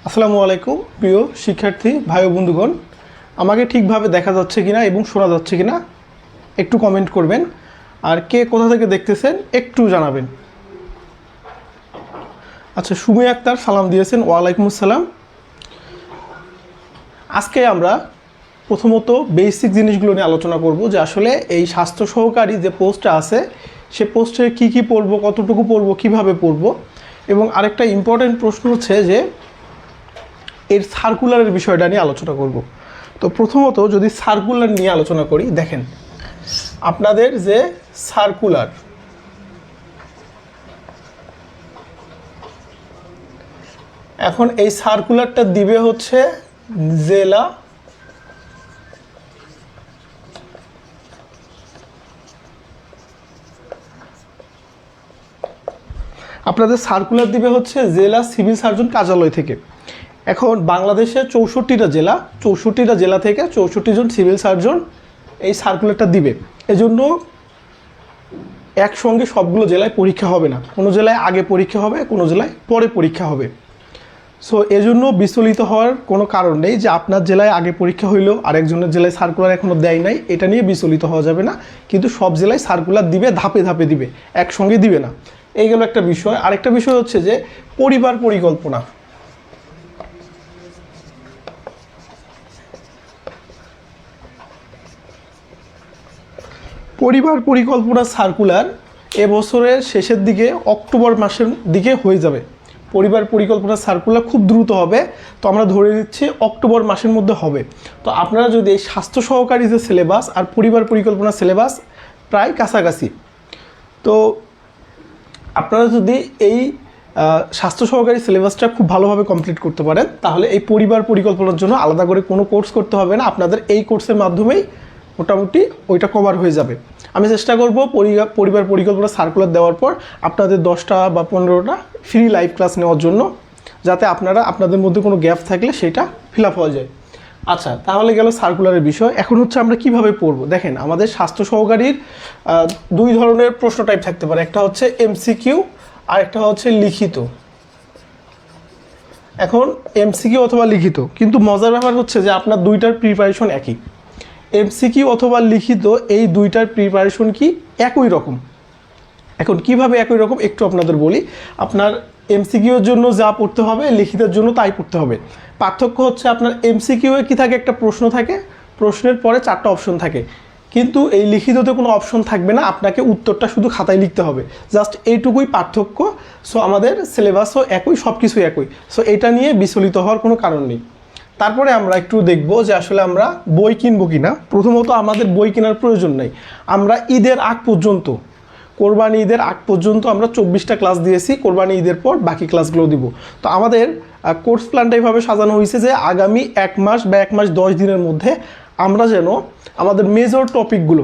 আসসালামু আলাইকুম প্রিয় শিক্ষার্থী ভাই ও বন্ধুগণ, আমাকে ঠিকভাবে দেখা যাচ্ছে কিনা এবং শোনা যাচ্ছে কিনা একটু কমেন্ট করবেন। আর কে কোথা থেকে দেখতেছেন একটু জানাবেন। আচ্ছা, সুমি আক্তার সালাম দিয়েছেন, ওয়ালাইকুম আসসালাম। আজকে আমরা প্রথমত বেসিক জিনিসগুলো নিয়ে আলোচনা করব যে আসলে এই স্বাস্থ্য সহকারী যে পোস্টটা আছে সে পোস্টে কি কি পড়ব, কতটুকু পড়ব, কিভাবে পড়ব, এবং আরেকটা ইম্পর্টেন্ট প্রশ্ন হচ্ছে যে এর সার্কুলারের বিষয়টা নিয়ে আলোচনা করব। তো প্রথমত যদি সার্কুলার নিয়ে আলোচনা করি, দেখেন আপনাদের যে সার্কুলার, এখন এই সার্কুলারটা দিবে হচ্ছে জেলা আপনাদের সার্কুলার দিবে হচ্ছে জেলা সিভিল সার্জন কার্যালয় থেকে। এখন বাংলাদেশে 64টা জেলা থেকে 64 জন সিভিল সার্জন এই সার্কুলারটা দিবে। এজন্য একসঙ্গে সবগুলো জেলায় পরীক্ষা হবে না, কোনো জেলায় আগে পরীক্ষা হবে, কোনো জেলায় পরে পরীক্ষা হবে। সো এজন্য বিচলিত হওয়ার কোনো কারণ নেই যে আপনার জেলায় আগে পরীক্ষা হইলো আরেকজনের জেলায় সার্কুলার এখনও দেয় নাই, এটা নিয়ে বিচলিত হওয়া যাবে না। কিন্তু সব জেলায় সার্কুলার দিবে, ধাপে ধাপে দিবে, একসঙ্গে দিবে না। এই গেল একটা বিষয়। আরেকটা বিষয় হচ্ছে যে পরিবার পরিকল্পনা। পরিবার পরিকল্পনা সার্কুলার এবছরের শেষের দিকে অক্টোবর মাসের দিকে হয়ে যাবে। পরিবার পরিকল্পনা সার্কুলার খুব দ্রুত হবে, তো আমরা ধরে নিচ্ছি অক্টোবর মাসের মধ্যে হবে। তো আপনারা যদি এই স্বাস্থ্য সহকারী যে সিলেবাস আর পরিবার পরিকল্পনা সিলেবাস প্রায় কাছাকাছি, তো আপনারা যদি এই স্বাস্থ্য সহকারী সিলেবাসটা খুব ভালোভাবে কমপ্লিট করতে পারেন, তাহলে এই পরিবার পরিকল্পনার জন্য আলাদা করে কোনো কোর্স করতে হবে না, আপনাদের এই কোর্সের মাধ্যমেই মোটামুটি ওইটা কভার হয়ে যাবে। আমি চেষ্টা করব পরিবার পরিকল্পনা সার্কুলার দেওয়ার পর আপনাদের 10টা বা 15টা ফ্রি লাইভ ক্লাস নেওয়ার জন্য, যাতে আপনাদের মধ্যে কোনো গ্যাপ থাকলে সেটা ফিল আপ হয়ে যায়। আচ্ছা, তাহলে গেল সার্কুলারের বিষয়। এখন হচ্ছে আমরা কিভাবে পড়ব। দেখেন, আমাদের স্বাস্থ্য সহকারীর দুই ধরনের প্রশ্ন টাইপ থাকতে পারে, একটা হচ্ছে এমসিকিউ আর একটা হচ্ছে লিখিত। এখন এমসিকিউ অথবা লিখিত, কিন্তু মজার ব্যাপার হচ্ছে যে আপনার দুইটার প্রিপারেশন একই। এমসিকিউ অথবা লিখিত এই দুইটার প্রিপারেশন কি একই রকম। এখন কিভাবে একই রকম একটু আপনাদের বলি। আপনার এমসিকিউর জন্য যা পড়তে হবে লিখিতের জন্য তাই পড়তে হবে। পার্থক্য হচ্ছে আপনার এমসিকিউ এ কি থাকে, একটা প্রশ্ন থাকে, প্রশ্নের পরে 4টা অপশন থাকে, কিন্তু এই লিখিততে কোনো অপশন থাকবে না, আপনাকে উত্তরটা শুধু খাতায় লিখতে হবে। জাস্ট এইটুকুই পার্থক্য। সো আমাদের সিলেবাসও একই, সব কিছুই একই। সো এটা নিয়ে বিচলিত হওয়ার কোনো কারণ নেই। তারপরে আমরা একটু দেখব যে আসলে আমরা বই কিনবো কিনা। প্রথমত আমাদের বই কেনার প্রয়োজন নেই। আমরা ঈদের আগ পর্যন্ত, কোরবানি ঈদের আগ পর্যন্ত আমরা 24টা ক্লাস দিয়েছি, কোরবানি ঈদের পর বাকি ক্লাসগুলো দিব। তো আমাদের কোর্স প্ল্যানটা এইভাবে সাজানো হয়েছে যে আগামী 1 মাস বা 1 মাস 10 দিনের মধ্যে আমরা যেন আমাদের মেজর টপিকগুলো,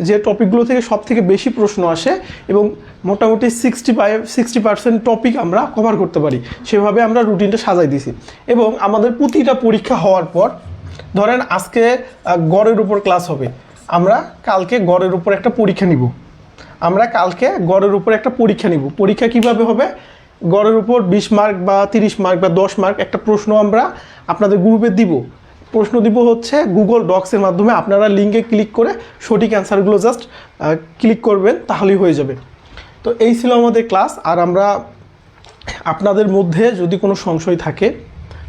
যে টপিকগুলো থেকে সব থেকে বেশি প্রশ্ন আসে এবং মোটামুটি 60% টপিক আমরা কভার করতে পারি, সেভাবে আমরা রুটিনটা সাজাই দিছি। এবং আমাদের প্রতিটা পরীক্ষা হওয়ার পর, ধরেন আজকে গড়ের উপর ক্লাস হবে, আমরা কালকে গড়ের উপর একটা পরীক্ষা নিব। পরীক্ষা কিভাবে হবে? গড়ের উপর 20 মার্ক বা 30 মার্ক বা 10 মার্ক একটা প্রশ্ন আমরা আপনাদের গ্রুপে দিব। প্রশ্ন দিব হচ্ছে গুগল ডক্সের মাধ্যমে, আপনারা লিঙ্কে ক্লিক করে সঠিক অ্যান্সারগুলো জাস্ট ক্লিক করবেন, তাহলেই হয়ে যাবে। তো এই ছিল আমাদের ক্লাস। আর আমরা আপনাদের মধ্যে যদি কোনো সংশয় থাকে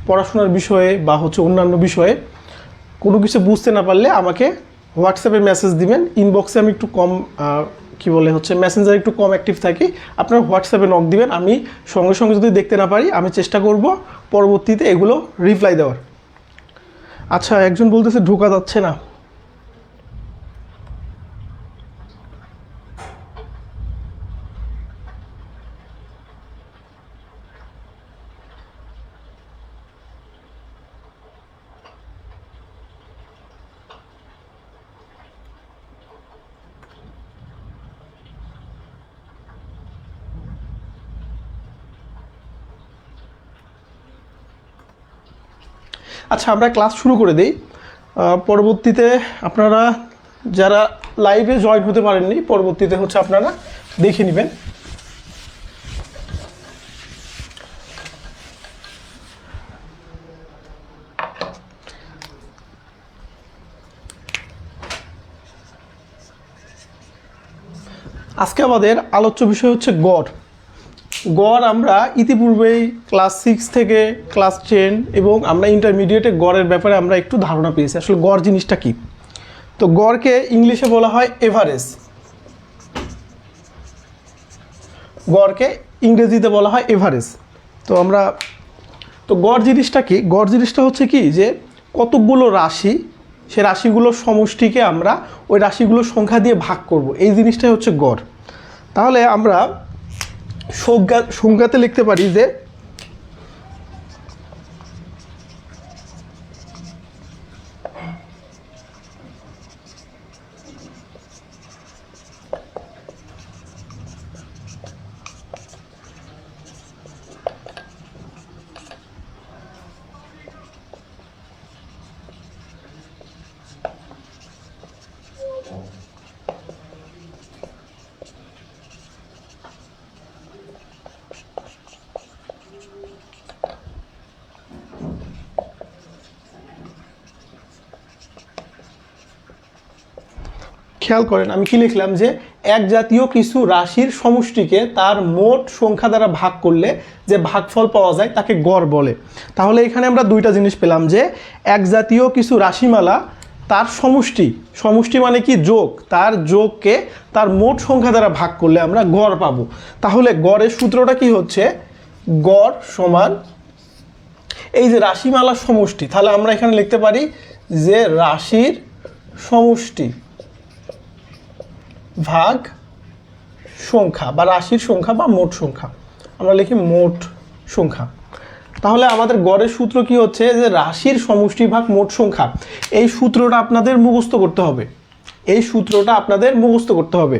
পড়াশোনার বিষয়ে বা হচ্ছে অন্যান্য বিষয়ে, কোনো কিছু বুঝতে না পারলে আমাকে হোয়াটসঅ্যাপে মেসেজ দিবেন। ইনবক্সে আমি একটু কম মেসেঞ্জারে একটু কম অ্যাক্টিভ থাকি, আপনারা হোয়াটসঅ্যাপে নক দিবেন। আমি সঙ্গে সঙ্গে যদি দেখতে না পারি, আমি চেষ্টা করব পরবর্তীতে এগুলো রিপ্লাই দেওয়ার। আচ্ছা, একজন বলতেছে ঢোকা যাচ্ছে না। আচ্ছা, আমরা ক্লাস শুরু করে দিই। পরবর্তীতে আপনারা যারা লাইভে জয়েন হতে পারেননি, পরবর্তীতে হচ্ছে আপনারা দেখে নেবেন। আজকে আমাদের আলোচ্য বিষয় হচ্ছে গড়। গড় আমরা ইতিপূর্বেই ক্লাস 6 থেকে ক্লাস 10 এবং আমরা ইন্টারমিডিয়েটে গড়ের ব্যাপারে আমরা একটু ধারণা পেয়েছি আসলে গড় জিনিসটা কি। তো গড়কে ইংলিশে বলা হয় এভারেজ, গড়কে ইংরেজিতে বলা হয় এভারেজ। তো গড় জিনিসটা কি? গড় জিনিসটা হচ্ছে কি যে কতকগুলো রাশি, সে রাশিগুলোর সমষ্টিকে আমরা ওই রাশিগুলোর সংখ্যা দিয়ে ভাগ করব, এই জিনিসটাই হচ্ছে গড়। তাহলে আমরা সংজ্ঞাতে লিখতে পারি যে খেয়াল করেন আমি কি লিখলাম যে এক জাতীয় কিছু রাশির সমষ্টিকে তার মোট সংখ্যা দ্বারা ভাগ করলে যে ভাগফল পাওয়া যায় তাকে গড় বলে। তাহলে এখানে আমরা দুইটা জিনিস পেলাম যে এক জাতীয় কিছু রাশিমালা তার সমষ্টি মানে কি যোগ, তার যোগকে তার মোট সংখ্যা দ্বারা ভাগ করলে আমরা গড় পাবো। তাহলে গড়ের সূত্রটা কি হচ্ছে? গড় সমান এই যে রাশিমালার সমষ্টি, তাহলে আমরা এখানে লিখতে পারি যে রাশির সমষ্টি ভাগ সংখ্যা বা রাশির সংখ্যা বা মোট সংখ্যা, আমরা লিখি মোট সংখ্যা। তাহলে আমাদের গড়ের সূত্র কি হচ্ছে যে রাশির সমষ্টি ভাগ মোট সংখ্যা। এই সূত্রটা আপনাদের মুখস্থ করতে হবে, এই সূত্রটা আপনাদের মুখস্থ করতে হবে।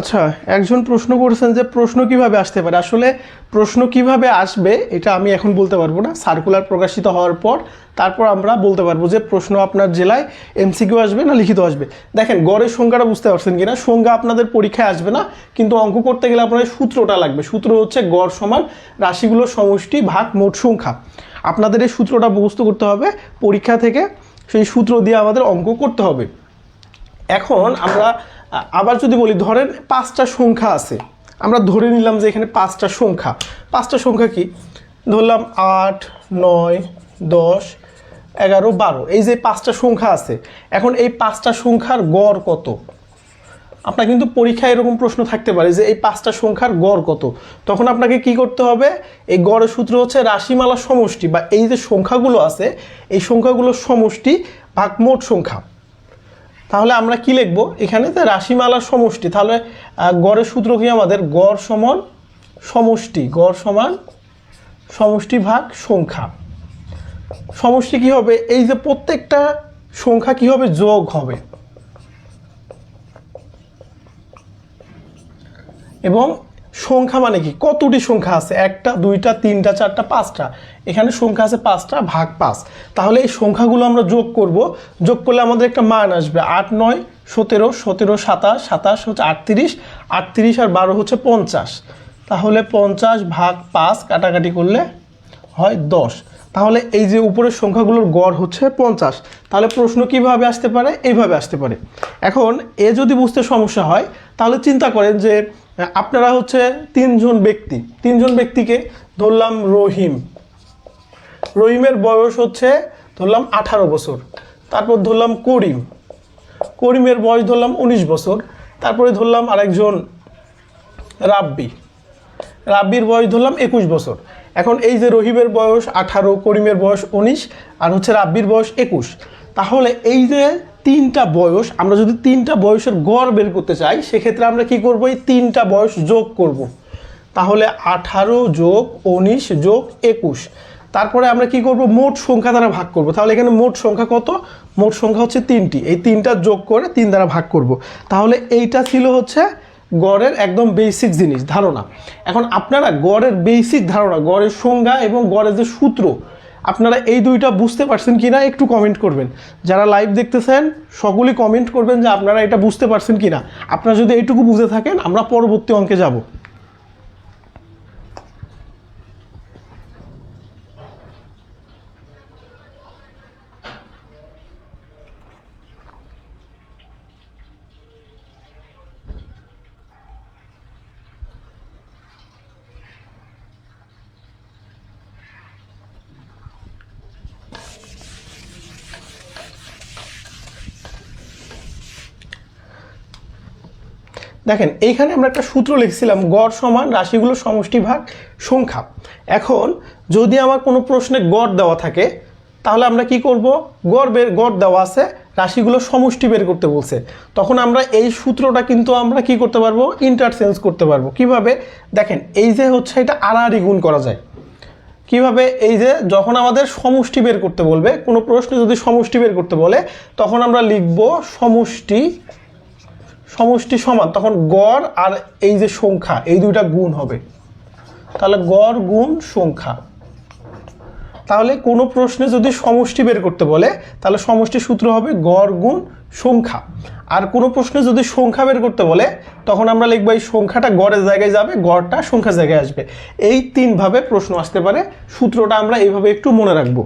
আচ্ছা, একজন প্রশ্ন করেছেন যে প্রশ্ন কিভাবে আসতে পারে। আসলে প্রশ্ন কিভাবে আসবে এটা আমি এখন বলতে পারবো না, সার্কুলার প্রকাশিত হওয়ার পর তারপর আমরা বলতে পারবো যে প্রশ্ন আপনার জেলায় এমসিকিউ আসবে না লিখিত আসবে। দেখেন গড়ের সংখ্যাটা বুঝতে পারছেন কিনা, সংখ্যা আপনাদের পরীক্ষায় আসবে না, কিন্তু অঙ্ক করতে গেলে আপনাদের সূত্রটা লাগবে। সূত্র হচ্ছে গড় সমান রাশিগুলোর সমষ্টি ভাগ মোট সংখ্যা। আপনাদের এই সূত্রটা মুখস্থ করতে হবে, পরীক্ষা থেকে সেই সূত্র দিয়ে আমাদের অঙ্ক করতে হবে। এখন আমরা আবার যদি বলি, ধরেন 5টা সংখ্যা আছে, আমরা ধরে নিলাম যে এখানে 5টা সংখ্যা কি ধরলাম 8, 9, 10, 11, 12, এই যে 5টা সংখ্যা আছে। এখন এই 5টা সংখ্যার গড় কত? আপনার কিন্তু পরীক্ষায় এরকম প্রশ্ন থাকতে পারে যে এই 5টা সংখ্যার গড় কত। তখন আপনাকে কি করতে হবে? এই গড়ের সূত্র হচ্ছে রাশিমালার সমষ্টি, বা এই যে সংখ্যাগুলো আছে এই সংখ্যাগুলোর সমষ্টি ভাগ মোট সংখ্যা। তাহলে আমরা কি লিখব এখানে? যে রাশিমালার সমষ্টি। তাহলে গড়ের সূত্র কি আমাদের? গড় সমান সমষ্টি, গড় সমান সমষ্টি ভাগ সংখ্যা। সমষ্টি কি হবে? এই যে প্রত্যেকটা সংখ্যা কি হবে? যোগ হবে। এবং সংখ্যা মানে কি? কতটি সংখ্যা আছে? 1টা 2টা 3টা 4টা 5টা, এখানে সংখ্যা আছে 5টা ভাগ 5। তাহলে এই সংখ্যাগুলো আমরা যোগ করব, যোগ করলে আমাদের একটা মান আসবে 8, 9, 17, 17, 27, 27 হচ্ছে 38, 38 আর 12 হচ্ছে 50। তাহলে 50 ভাগ 5 কাটাকাটি করলে হয় 10। তাহলে এই যে উপরের সংখ্যাগুলোর গড় হচ্ছে 50। তাহলে প্রশ্ন কিভাবে আসতে পারে? এইভাবে আসতে পারে। এখন এ যদি বুঝতে সমস্যা হয় তাহলে চিন্তা করেন যে আপনারা হচ্ছে 3জন ব্যক্তিকে ধরলাম রহিমের বয়স হচ্ছে ধরলাম 18 বছর, তারপর ধরলাম করিমের বয়স ধরলাম 19 বছর, তারপরে ধরলাম আরেকজন রাব্বির বয়স ধরলাম 21 বছর। এখন এই যে রহিমের বয়স 18, করিমের বয়স 19 আর হচ্ছে রাব্বির বয়স 21। তাহলে এই যে তিনটা বয়স, আমরা যদি তিনটা বয়সের গড় বের করতে চাই সেক্ষেত্রে আমরা কি করব, এই তিনটা বয়স যোগ করব। তাহলে 18 যোগ 19 যোগ 21, তারপরে আমরা কি করব, মোট সংখ্যা দ্বারা ভাগ করব। তাহলে এখানে মোট সংখ্যা কত, মোট সংখ্যা হচ্ছে 3টি, এই 3টা যোগ করে 3 দ্বারা ভাগ করব। তাহলে এইটা ছিল হচ্ছে গড়ের একদম বেসিক জিনিস, ধারণা। এখন আপনারা গড়ের বেসিক ধারণা, গড়ের সংজ্ঞা এবং গড়ের যে সূত্র, আপনারা এই দুইটা বুঝতে পারছেন কি না একটু কমেন্ট করবেন। যারা লাইভ দেখতেছেন সকলেই কমেন্ট করবেন যে আপনারা এটা বুঝতে পারছেন কি না। আপনারা যদি এইটুকু বুঝে থাকেন আমরা পরবর্তী অঙ্কে যাব। দেখেন এইখানে আমরা একটা সূত্র লিখছিলাম, গড় সমান রাশিগুলোর সমষ্টি ভাগ সংখ্যা। এখন যদি আমার কোনো প্রশ্নে গড় দেওয়া থাকে তাহলে আমরা কি করব, গড় দেওয়া আছে, রাশিগুলোর সমষ্টি বের করতে বলছে, তখন আমরা এই সূত্রটা কিন্তু আমরা কি করতে পারবো, ইন্টারচেঞ্জ করতে পারবো। কিভাবে, দেখেন এই যে হচ্ছে এটা আড়াআড়ি গুণ করা যায়। কিভাবে, এই যে যখন আমাদের সমষ্টি বের করতে বলবে, কোনো প্রশ্নে যদি সমষ্টি বের করতে বলে তখন আমরা লিখব সমষ্টি সমান, তখন গড় আর এই যে সংখ্যা এই দুইটা গুণ হবে, তাহলে গড় গুণ সংখ্যা। তাহলে কোনো প্রশ্নে যদি সমষ্টি বের করতে বলে তাহলে সমষ্টির সূত্র হবে গড় গুণ সংখ্যা। আর কোনো প্রশ্নে যদি সংখ্যা বের করতে বলে তখন আমরা লিখব এই সংখ্যাটা গড়ের জায়গায় যাবে, গড়টা সংখ্যার জায়গায় আসবে। এই তিনভাবে প্রশ্ন আসতে পারে, সূত্রটা আমরা এইভাবে একটু মনে রাখবো।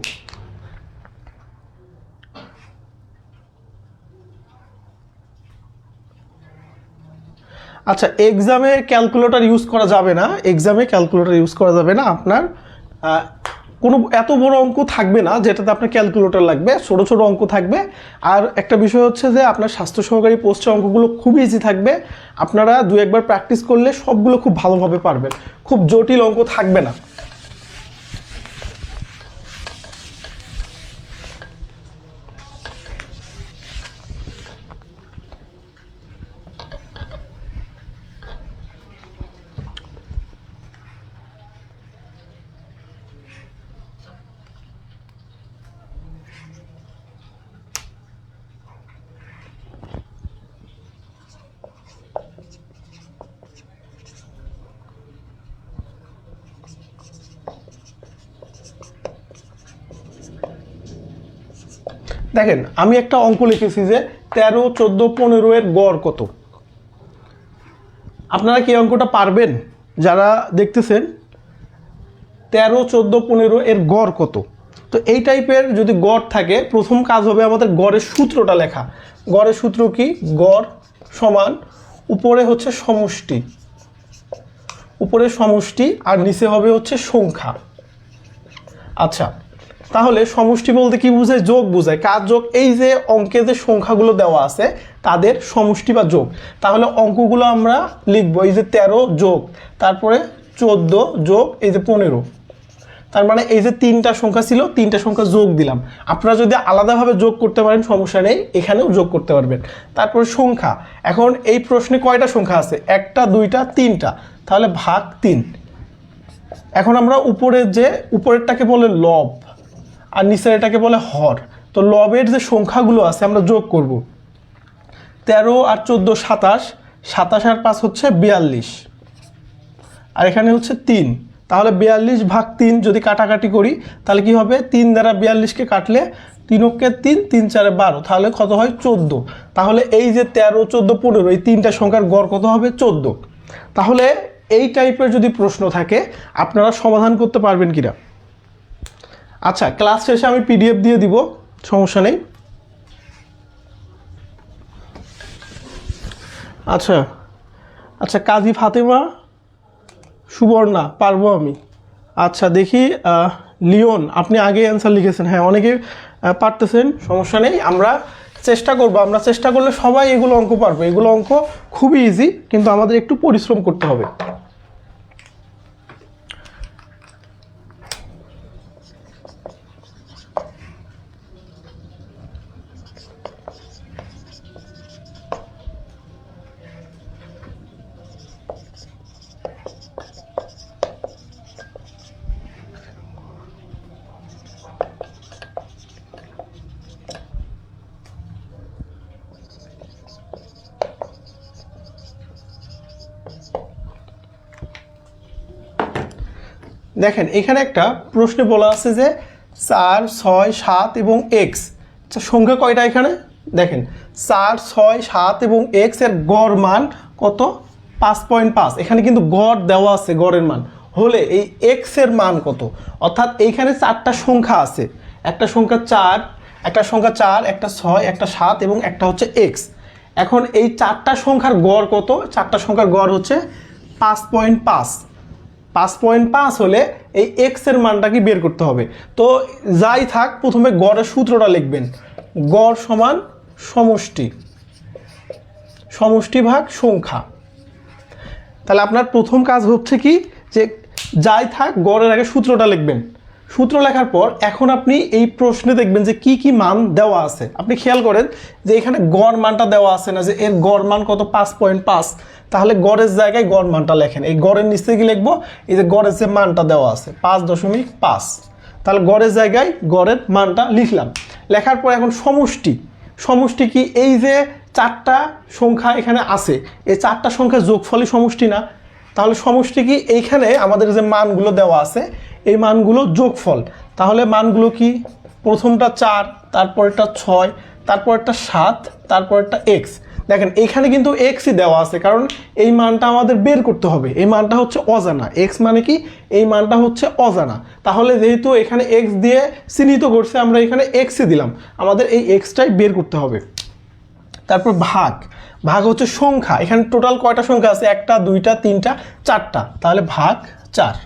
আচ্ছা, এক্সামে ক্যালকুলেটর ইউজ করা যাবে না, এক্সামে ক্যালকুলেটর ইউজ করা যাবে না। আপনার কোনো এত বড় অঙ্ক থাকবে না যেটাতে আপনার ক্যালকুলেটর লাগবে, ছোট ছোট অঙ্ক থাকবে। আর একটা বিষয় হচ্ছে যে আপনার স্বাস্থ্য সহকারী পোস্টের অঙ্কগুলো খুব ইজি থাকবে, আপনারা দু একবার প্র্যাকটিস করলে সবগুলো খুব ভালোভাবে পারবেন, খুব জটিল অঙ্ক থাকবে না। দেখেন আমি একটা অঙ্ক লিখেছি যে 13, 14, 15 এর গড় কত। আপনারা কি অঙ্কটা পারবেন যারা দেখতেছেন? 13, 14, 15 এর গড় কত? তো এই টাইপের যদি গড় থাকে প্রথম কাজ হবে আমাদের গড়ের সূত্রটা লেখা। গড়ের সূত্র কি, গড় সমান উপরে হচ্ছে সমষ্টি, উপরে সমষ্টি আর নিচে হবে হচ্ছে সংখ্যা। আচ্ছা, তাহলে সমষ্টি বলতে কি বোঝায়, যোগ বোঝায়। কার যোগ, এই যে অঙ্কে যে সংখ্যাগুলো দেওয়া আছে তাদের সমষ্টি বা যোগ। তাহলে অঙ্কগুলো আমরা লিখবো এই যে 13 যোগ তারপরে 14 যোগ এই যে 15, তার মানে এই যে তিনটা সংখ্যা ছিল, তিনটা সংখ্যা যোগ দিলাম। আপনারা যদি আলাদাভাবে যোগ করতে পারেন সমস্যা নেই, এখানেও যোগ করতে পারবেন। তারপরে সংখ্যা, এখন এই প্রশ্নে কয়টা সংখ্যা আছে, একটা, দুইটা, তিনটা, তাহলে ভাগ 3। এখন আমরা উপরেরটাকে বলে লব আর নিচের এটাকে বলে হর। তো লবের যে সংখ্যাগুলো আছে আমরা যোগ করব। 13 আর 14 27, 27 আর 5 হচ্ছে 42, আর এখানে হচ্ছে 3। তাহলে 42 ভাগ 3 যদি কাটাকাটি করি তাহলে কি হবে, 3 দ্বারা 42কে কাটলে 3 × 3, 3 × 4 12, তাহলে কত হয় 14। তাহলে এই যে 13, 14, 15 এই তিনটা সংখ্যার গড় কত হবে, 14। তাহলে এই টাইপের যদি প্রশ্ন থাকে আপনারা সমাধান করতে পারবেন কিনা। আচ্ছা, ক্লাস শেষে আমি পিডিএফ দিয়ে দিব, সমস্যা নেই। আচ্ছা আচ্ছা, কাজী ফাতেমা সুবর্ণা, পারবো আমি। আচ্ছা দেখি, লিওন আপনি আগে অ্যান্সার লিখেছেন, হ্যাঁ অনেকে পারতেছেন, সমস্যা নেই। আমরা চেষ্টা করব, আমরা চেষ্টা করলে সবাই এগুলো অঙ্ক পারবো। এগুলো অঙ্ক খুবই ইজি, কিন্তু আমাদের একটু পরিশ্রম করতে হবে। দেখেন এখানে একটা প্রশ্নে বলা আছে যে 4, 6, 7 এবং এক্স সংখ্যা কয়টা এখানে দেখেন 4, 6, 7 এবং এক্স এর গড় মান কত 5.5 এখানে কিন্তু গড় দেওয়া আছে গড়ের মান হলে এই এক্স এর মান কত অর্থাৎ এইখানে চারটা সংখ্যা আছে একটা সংখ্যা 4 একটা সংখ্যা 4 একটা 6 একটা 7 এবং একটা হচ্ছে এক্স এখন এই চারটা সংখ্যার গড় কত চারটা সংখ্যার গড় হচ্ছে 5.5 5.5 হলে এই এক্স এর মানটা কি বের করতে হবে তো যাই থাক প্রথমে গড়ের সূত্রটা লিখবেন গড় সমান সমষ্টি সমষ্টি ভাগ সংখ্যা তাহলে আপনার প্রথম কাজ হচ্ছে কি যে যাই থাক গড়ের আগে সূত্রটা লিখবেন সূত্র লেখার পর এখন আপনি এই প্রশ্নে দেখবেন যে কি কি মান দেওয়া আছে আপনি খেয়াল করেন যে এখানে গড় মানটা দেওয়া আছে না যে এর গড় মান কত 5.5 তাহলে গড়ের জায়গায় গড় মানটা লেখেন এই গড়ের নিচে কি লিখবো এই যে গড়ের যে মানটা দেওয়া আছে 5.5 তাহলে গড়ের জায়গায় গড়ের মানটা লিখলাম লেখার পর এখন সমষ্টি সমষ্টি কি এই যে চারটা সংখ্যা এখানে আছে এই চারটা সংখ্যার যোগফলই সমষ্টি না তাহলে সমষ্টি কি এইখানে আমাদের যে মানগুলো দেওয়া আছে এই মানগুলো যোগফল তাহলে মানগুলো কি প্রথমটা 4 তারপরটা 6 তারপরটা 7 তারপরটা এক্স দেখেন এইখানে কিন্তু এক্সই দেওয়া আছে কারণ এই মানটা আমাদের বের করতে হবে এই মানটা হচ্ছে অজানা এক্স মানে কি এই মানটা হচ্ছে অজানা তাহলে যেহেতু এখানে এক্স দিয়ে চিহ্নিত করছে আমরা এখানে এক্সই দিলাম আমাদের এই এক্সটাই বের করতে হবে তারপর ভাগ ভাগ হচ্ছে সংখ্যা এখানে টোটাল কয়টা সংখ্যা আছে একটা দুইটা তিনটা চারটা তাহলে ভাগ 4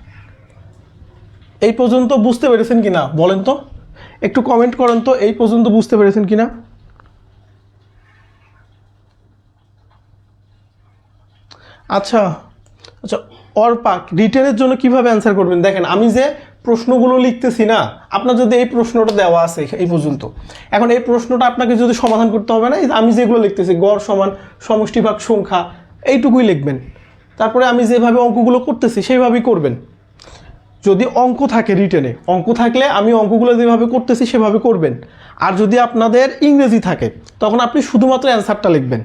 এই পর্যন্ত বুঝতে পেরেছেন কিনা বলেন তো একটু কমেন্ট করেন তো এই পর্যন্ত বুঝতে পেরেছেন কিনা আচ্ছা আচ্ছা অর্পাক রিটেনের জন্য কিভাবে অ্যান্সার করবেন দেখেন আমি যে প্রশ্নগুলো লিখতেছি না আপনার যদি এই প্রশ্নটা দেওয়া আছে এই পর্যন্ত এখন এই প্রশ্নটা আপনাকে যদি সমাধান করতে হবে না আমি যেগুলো লিখতেছি গড় সমান সমষ্টি ভাগ সংখ্যা এইটুকুই লিখবেন তারপরে আমি যেভাবে অঙ্কগুলো করতেছি সেইভাবেই করবেন যদি অঙ্ক থাকে রিটেনে অঙ্ক থাকলে আমি অঙ্কগুলো যেভাবে করতেছি সেভাবে করবেন আর যদি আপনাদের ইংরেজি থাকে তখন আপনি শুধুমাত্র অ্যান্সারটা লিখবেন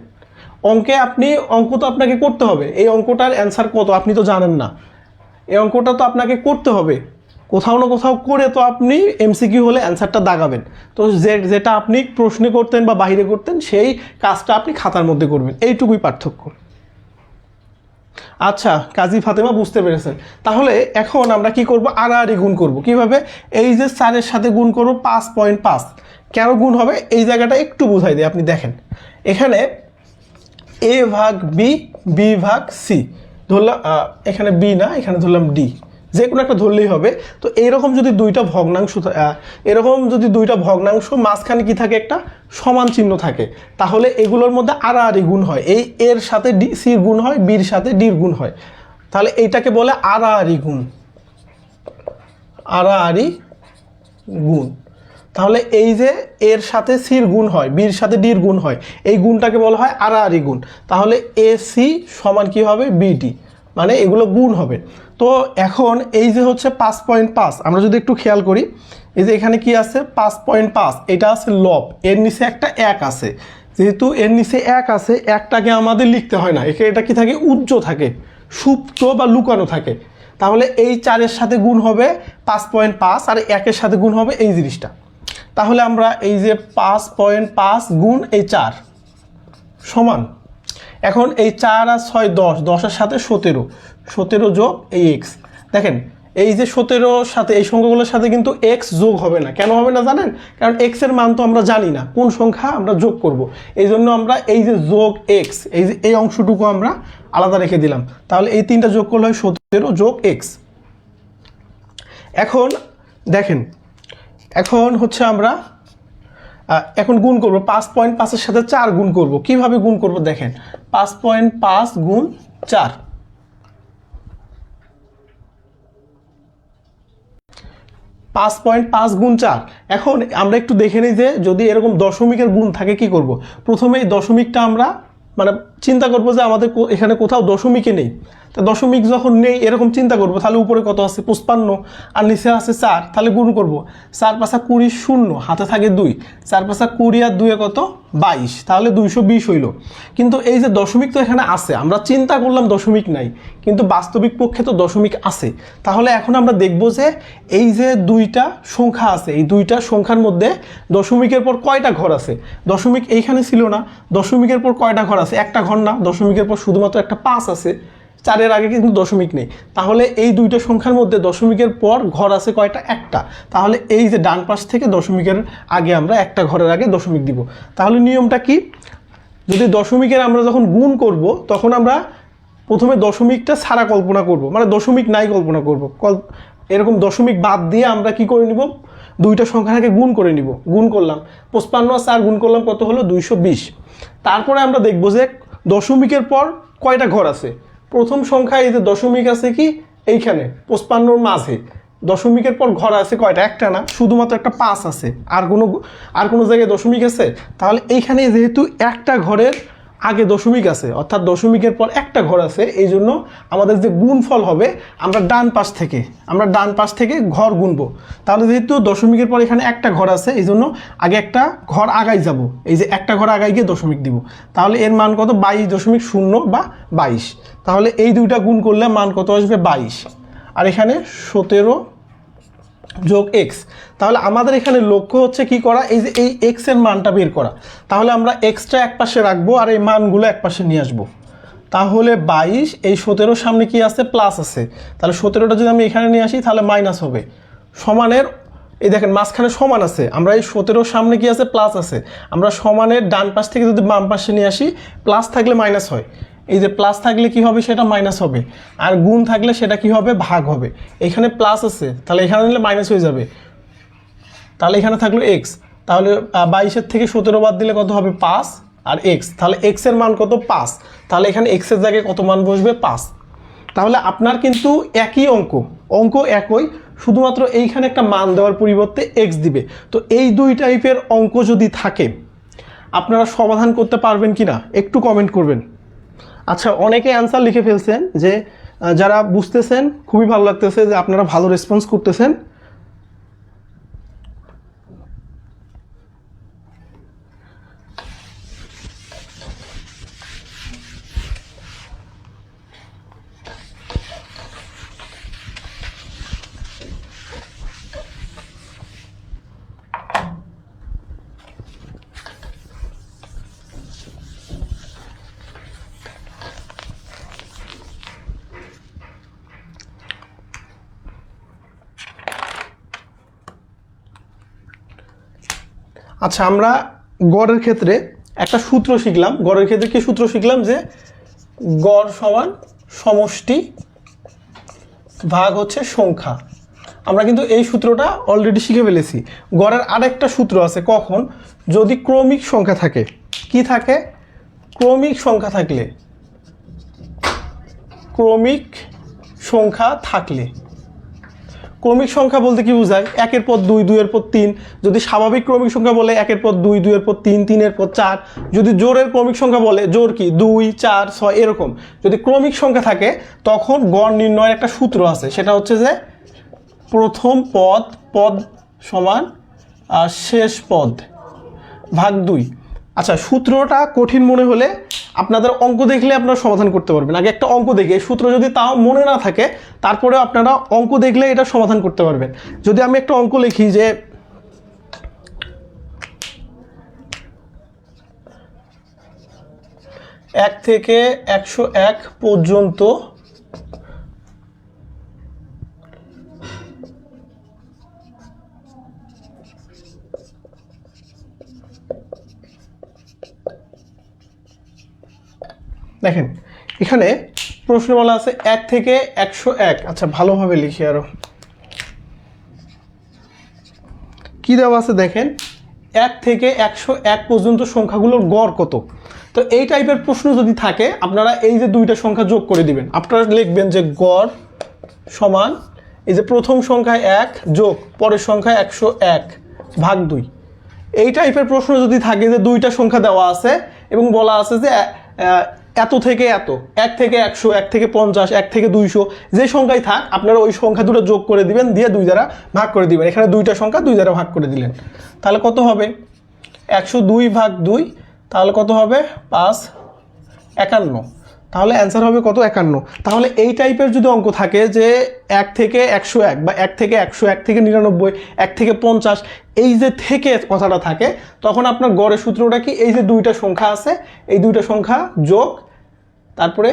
অঙ্কে আপনি অঙ্ক তো আপনাকে করতে হবে এই অঙ্কটার অ্যান্সার কত আপনি তো জানেন না এই অঙ্কটা তো আপনাকে করতে হবে কোথাও না কোথাও করে তো আপনি এমসিকিউ হলে অ্যান্সারটা দাগাবেন তো যেটা আপনি প্রশ্নে করতেন বা বাইরে করতেন সেই কাজটা আপনি খাতার মধ্যে করবেন এইটুকুই পার্থক্য আচ্ছা কাজী ফাতেমা বুঝতে পেরেছেন তাহলে এখন আমরা কি করব আড়াআড়ি গুণ করব কিভাবে এই যে 4 এর সাথে গুণ করব 5.5 কেন গুণ হবে এই জায়গাটা একটু বুঝাই দিই আপনি দেখেন এখানে এ ভাগ বি বি ভাগ সি ধরলাম এখানে বি না এখানে ধরলাম ডি যে কোনো একটা ধরলেই হবে তো এইরকম যদি দুইটা ভগ্নাংশ মাঝখানে কি থাকে একটা সমান চিহ্ন থাকে তাহলে এগুলোর মধ্যে আড়াআড়ি গুণ হয় এই এর সাথে ডি সির গুণ হয় বির সাথে ডির গুণ হয় তাহলে এইটাকে বলে আড়াআড়ি গুণ আড়াআড়ি গুণ তাহলে এই যে এর সাথে সির গুণ হয় বির সাথে ডির গুণ হয় এই গুণটাকে বলা হয় আড়াআড়ি গুণ তাহলে এ সি সমান কি হবে বিডি মানে এগুলো গুণ হবে তো এখন এই যে হচ্ছে 5.5 আমরা যদি একটু খেয়াল করি এই যে এখানে কি আছে 5.5 এটা আছে লব এর নিচে একটা 1 আছে যেহেতু এর নিচে 1 আছে একটাকে আমাদের লিখতে হয় না এটা কি থাকে উজ্জ্ব থাকে সুপ্ত বা লুকানো থাকে তাহলে এই 4 এর সাথে গুণ হবে 5.5 আর 1 এর সাথে গুণ হবে এই জিনিসটা তাহলে আমরা এই যে 5.5 গুণ এই 4 সমান এখন এই 4 আর 6 10 এর সাথে 17 যোগ এই এক্স দেখেন এই যে 17 সাথে এই সংখ্যাগুলোর সাথে কিন্তু এক্স যোগ হবে না কেন হবে না জানেন কারণ এক্স এর মান তো আমরা জানি না কোন সংখ্যা আমরা যোগ করব এই জন্য আমরা এই যে যোগ এক্স এই যে এই অংশটুকু আমরা আলাদা রেখে দিলাম তাহলে এই তিনটা যোগ করলে হয় 17 যোগ এক্স এখন দেখেন এখন হচ্ছে আমরা এখন গুণ করব 5.5 এর সাথে 4 গুণ করব কিভাবে গুণ করব দেখেন 5.5 গুণ 4 5.5 গুণ 4 এখন আমরা একটু দেখে নিই যে যদি এরকম দশমিকের গুণ থাকে কি করব প্রথমে এই দশমিকটা আমরা মানে চিন্তা করবো যে আমাদের এখানে কোথাও দশমিকে নেই, তা দশমিক যখন নেই এরকম চিন্তা করবো, তাহলে উপরে কত আছে 55 আর নিচে আছে 4, তাহলে গুণ করব 4 5 20 শূন্য, হাতে থাকে 2, 4 5 20 আর 2 কত 22, তাহলে 220 হইল। কিন্তু এই যে দশমিক তো এখানে আছে, আমরা চিন্তা করলাম দশমিক নাই, কিন্তু বাস্তবিক পক্ষে তো দশমিক আছে। তাহলে এখন আমরা দেখব যে এই যে দুইটা সংখ্যা আছে, এই দুইটা সংখ্যার মধ্যে দশমিকের পর কয়টা ঘর আছে। দশমিক এইখানে ছিল না, দশমিকের পর কয়টা ঘর আছে, একটা ঘর না, দশমিকের পর শুধুমাত্র একটা 5 আছে, 4-এর আগে কিন্তু দশমিক নেই। তাহলে এই দুইটা সংখ্যার মধ্যে দশমিকের পর ঘর আছে কয়টা, একটা। তাহলে এই যে ডান পাশ থেকে দশমিকের আগে আমরা একটা ঘরের আগে দশমিক দিব। তাহলে নিয়মটা কি, যদি দশমিকের আমরা যখন গুণ করব তখন আমরা প্রথমে দশমিকটা ছাড়া কল্পনা করব, মানে দশমিক নাই কল্পনা করব, এরকম দশমিক বাদ দিয়ে আমরা কি করে নিব, দুইটা সংখ্যাকে গুণ করে নিব। গুণ করলাম 55 আর 4 গুণ করলাম কত হলো 220। তারপরে আমরা দেখব যে দশমিকের পর কয়টা ঘর আছে। প্রথম সংখ্যা এই যে দশমিক আছে কি এইখানে 55-র মাঝে, দশমিকের পর ঘর আছে কয়টা, একটা না, শুধুমাত্র একটা 5 আছে, আর কোনো জায়গায় দশমিক আছে। তাহলে এইখানে যেহেতু একটা ঘরের আগে দশমিক আছে, অর্থাৎ দশমিকের পর একটা ঘর আছে, এই জন্য আমাদের যে গুণফল হবে আমরা ডান পাশ থেকে ঘর গুনবো। তাহলে যেহেতু দশমিকের পর এখানে একটা ঘর আছে, এই জন্য আগে একটা ঘর আগাই যাব, এই যে একটা ঘর আগাই গিয়ে দশমিক দিব। তাহলে এর মান কত 22.0 বা 22। তাহলে এই দুইটা গুণ করলে মান কত আসবে 22, আর এখানে 17 যোগ এক্স। তাহলে আমাদের এখানে লক্ষ্য হচ্ছে কি করা, এই যে এই এক্স এর মানটা বের করা। তাহলে আমরা এক্সটা এক পাশে রাখবো আর এই মানগুলো এক পাশে নিয়ে আসবো। তাহলে 22, এই 17 সামনে কি আছে প্লাস আছে, তাহলে 17টা যদি আমি এখানে নিয়ে আসি তাহলে মাইনাস হবে। সমানের এই দেখেন মাঝখানে সমান আছে, আমরা এই 17 সামনে কি আছে প্লাস আছে, আমরা সমানের ডান পাশ থেকে যদি বাম পাশে নিয়ে আসি, প্লাস থাকলে মাইনাস হয়, এই যে প্লাস থাকলে কি হবে সেটা মাইনাস হবে, আর গুণ থাকলে সেটা কি হবে ভাগ হবে। এখানে প্লাস আছে তাহলে এখানে নিলে মাইনাস হয়ে যাবে, তাহলে এখানে থাকলো এক্স। তাহলে 22-এর থেকে 17 বাদ দিলে কত হবে 5 আর এক্স, তাহলে এক্স এর মান কত 5, তাহলে এখানে এক্স এর জায়গায় কত মান বসবে 5। তাহলে আপনার কিন্তু একই অঙ্ক একই, শুধুমাত্র এইখানে একটা মান দেওয়ার পরিবর্তে এক্স দিবে। তো এই দুই টাইপের অঙ্ক যদি থাকে আপনারা সমাধান করতে পারবেন কিনা একটু কমেন্ট করবেন। আচ্ছা, অনেকে অ্যান্সার লিখে ফেলছেন, যে যারা বুঝতেছেন খুবই ভালো লাগতেছে যে আপনারা ভালো রেসপন্স করতেছেন। আচ্ছা, আমরা গড়ের ক্ষেত্রে একটা সূত্র শিখলাম। গড়ের ক্ষেত্রে কি সূত্র শিখলাম, যে গড় সমান সমষ্টি ভাগ হচ্ছে সংখ্যা। আমরা কিন্তু এই সূত্রটা অলরেডি শিখে ফেলেছি। গড়ের আরেকটা সূত্র আছে, কখন, যদি ক্রমিক সংখ্যা থাকে। কি থাকে, ক্রমিক সংখ্যা থাকলে, ক্রমিক সংখ্যা থাকলে। ক্রমিক সংখ্যা বলতে কি বোঝায়, 1-এর পর 2, 2-এর পর 3। যদি স্বাভাবিক ক্রমিক সংখ্যা বলে 1-এর পর 2, 2-এর পর 3, 3-এর পর 4। যদি জোড়ের ক্রমিক সংখ্যা বলে, জোড় কি 2, 4, 6 এরকম। যদি ক্রমিক সংখ্যা থাকে তখন গড় নির্ণয়ের একটা সূত্র আছে, সেটা হচ্ছে যে প্রথম পদ সমান শেষ পদ ভাগ 2। আচ্ছা, সূত্রটা কঠিন মনে হলে আপনাদের অঙ্ক দেখলে আপনারা সমাধান করতে পারবেন। আগে একটা অঙ্ক দেখে, এই সূত্র যদি তাও মনে না থাকে তারপরেও আপনারা অঙ্ক দেখলে এটা সমাধান করতে পারবেন। যদি আমি একটা অঙ্ক লিখি যে 1 থেকে 101 পর্যন্ত দেখেন, এখানে প্রশ্ন বলা আছে 1 থেকে 101। আচ্ছা, ভালোভাবে লিখি আরো, কি দেওয়া আছে দেখেন, 1 থেকে 101 পর্যন্ত সংখ্যাগুলোর গড় কত। তো এই টাইপের প্রশ্ন যদি থাকে আপনারা এই যে দুইটা সংখ্যা যোগ করে দিবেন। আপনারা লিখবেন যে গড় সমান এই যে প্রথম সংখ্যায় 1 যোগ পরের সংখ্যায় 101 ভাগ 2। এই টাইপের প্রশ্ন যদি থাকে যে দুইটা সংখ্যা দেওয়া আছে এবং বলা আছে যে এত থেকে এত, 1 থেকে 100, 1 থেকে 50, 1 থেকে 200, যে সংখ্যাই থাক আপনারা ওই সংখ্যা দুটো যোগ করে দিবেন, দিয়ে 2 দ্বারা ভাগ করে দিবেন। এখানে দুইটা সংখ্যা 2 দ্বারা ভাগ করে দিলেন, তাহলে কত হবে 102 ভাগ 2, তাহলে কত হবে 5 51। তাহলে অ্যান্সার হবে কত 51। তাহলে এই টাইপের যদি অঙ্ক থাকে যে 1 থেকে 101 বা 1 থেকে 100, 1 থেকে 99, 1 থেকে 50, এই যে থেকে কথাটা থাকে, তখন আপনার গড়ের সূত্রটা কি, এই যে দুইটা সংখ্যা আছে এই দুইটা সংখ্যা যোগ তারপরে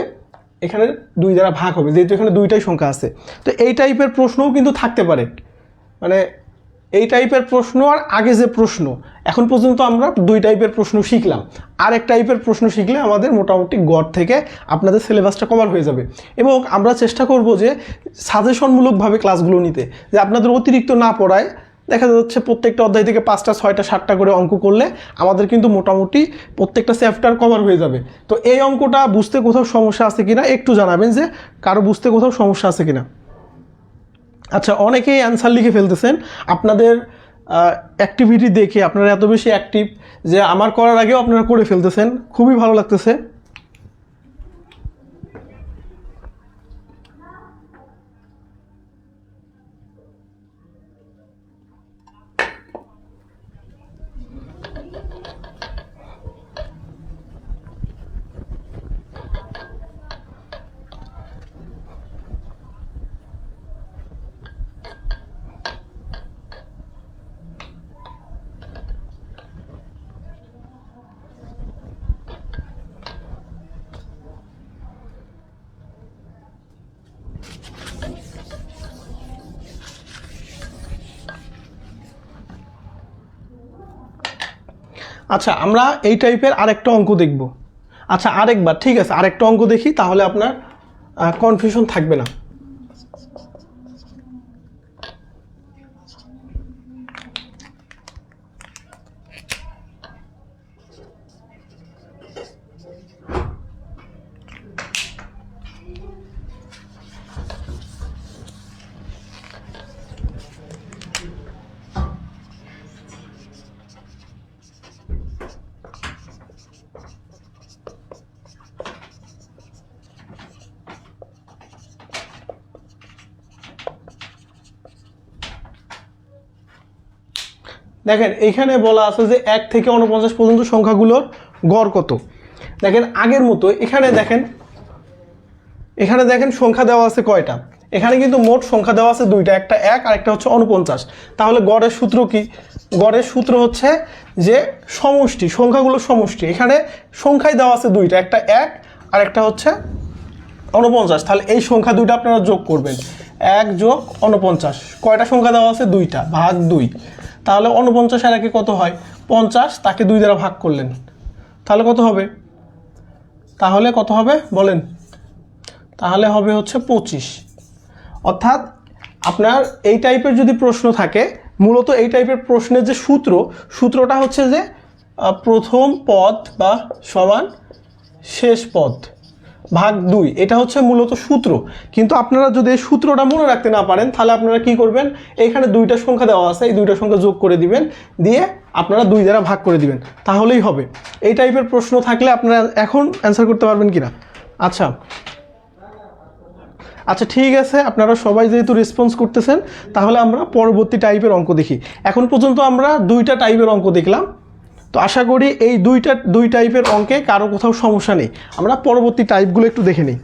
এখানে 2 দ্বারা ভাগ হবে, যেহেতু এখানে দুইটাই সংখ্যা আছে। তো এই টাইপের প্রশ্নও কিন্তু থাকতে পারে, মানে এই টাইপের প্রশ্ন আর আগে যে প্রশ্ন, এখন পর্যন্ত আমরা 2 টাইপের প্রশ্ন শিখলাম। আর এক টাইপের প্রশ্ন শিখলে আমাদের মোটামুটি গড় থেকে আপনাদের সিলেবাসটা কভার হয়ে যাবে। এবং আমরা চেষ্টা করব যে সাজেশনমূলকভাবে ক্লাসগুলো নিতে, যে আপনাদের অতিরিক্ত না পড়ায় দেখা যাচ্ছে প্রত্যেকটা অধ্যায় থেকে 5টা 6টা 7টা করে অঙ্ক করলে আমাদের কিন্তু মোটামুটি প্রত্যেকটা চ্যাপ্টার কভার হয়ে যাবে। তো এই অঙ্কটা বুঝতে কোথাও সমস্যা আছে কিনা একটু জানাবেন, যে কারো বুঝতে কোথাও সমস্যা আছে কিনা। আচ্ছা, অনেকেই অ্যান্সার লিখে ফেলতেছেন, আপনাদের অ্যাক্টিভিটি দেখে আপনারা এত বেশি অ্যাক্টিভ যে আমার করার আগেও আপনারা করে ফেলতেছেন, খুবই ভালো লাগতেছে। আচ্ছা, আমরা এই টাইপের আরেকটা অঙ্ক দেখব। আচ্ছা, আরেকবার, ঠিক আছে, আরেকটা অঙ্ক দেখি, তাহলে আপনার কনফিউশন থাকবে না। দেখেন এইখানে বলা আছে যে 1 থেকে 49 পর্যন্ত সংখ্যাগুলোর গড় কত। দেখেন আগের মতো এখানে দেখেন সংখ্যা দেওয়া আছে কয়টা, এখানে কিন্তু মোট সংখ্যা দেওয়া আছে দুইটা, একটা 1 আর একটা হচ্ছে 49। তাহলে গড়ের সূত্র কি, গড়ের সূত্র হচ্ছে যে সমষ্টি, সংখ্যাগুলোর সমষ্টি। এখানে সংখ্যায় দেওয়া আছে দুইটা, একটা 1 আর একটা হচ্ছে 49। তাহলে এই সংখ্যা দুইটা আপনারা যোগ করবেন, 1 যোগ 49। কয়টা সংখ্যা দেওয়া আছে, দুইটা, ভাগ 2। তাহলে 49 আর একে কত হয় 50, তাকে 2 দ্বারা ভাগ করলেন, তাহলে কত হবে, তাহলে কত হবে বলেন, তাহলে হবে হচ্ছে 25। অর্থাৎ আপনার এই টাইপের যদি প্রশ্ন থাকে, মূলত এই টাইপের প্রশ্নের যে সূত্রটা হচ্ছে যে প্রথম পদ বা সমান শেষ পদ ভাগ 2, এটা হচ্ছে মূলত সূত্র। কিন্তু আপনারা যদি এই সূত্রটা মনে রাখতে না পারেন, তাহলে আপনারা কি করবেন, এইখানে দুইটা সংখ্যা দেওয়া আছে, এই দুইটা সংখ্যা যোগ করে দিবেন, দিয়ে আপনারা 2 দ্বারা ভাগ করে দিবেন, তাহলেই হবে। এই টাইপের প্রশ্ন থাকলে আপনারা এখন অ্যান্সার করতে পারবেন কিনা। আচ্ছা আচ্ছা, ঠিক আছে, আপনারা সবাই যেহেতু রেসপন্স করতেছেন, তাহলে আমরা পরবর্তী টাইপের অঙ্ক দেখি। এখন পর্যন্ত আমরা 2টা টাইপের অঙ্ক দেখলাম, তো আশা করি এই দুই টাইপের অঙ্কে কারো কোথাও সমস্যা নেই। আমরা পরবর্তী টাইপগুলো একটু দেখে নিই।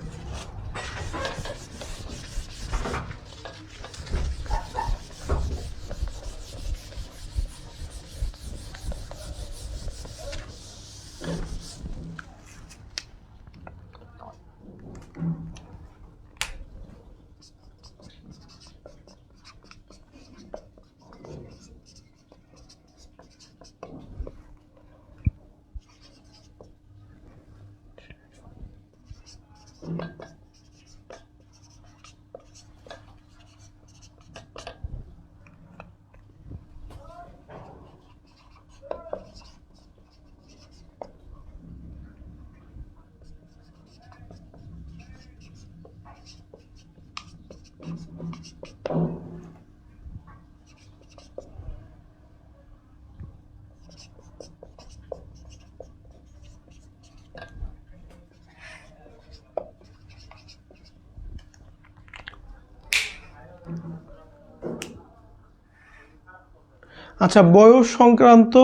আচ্ছা, বয়স সংক্রান্ত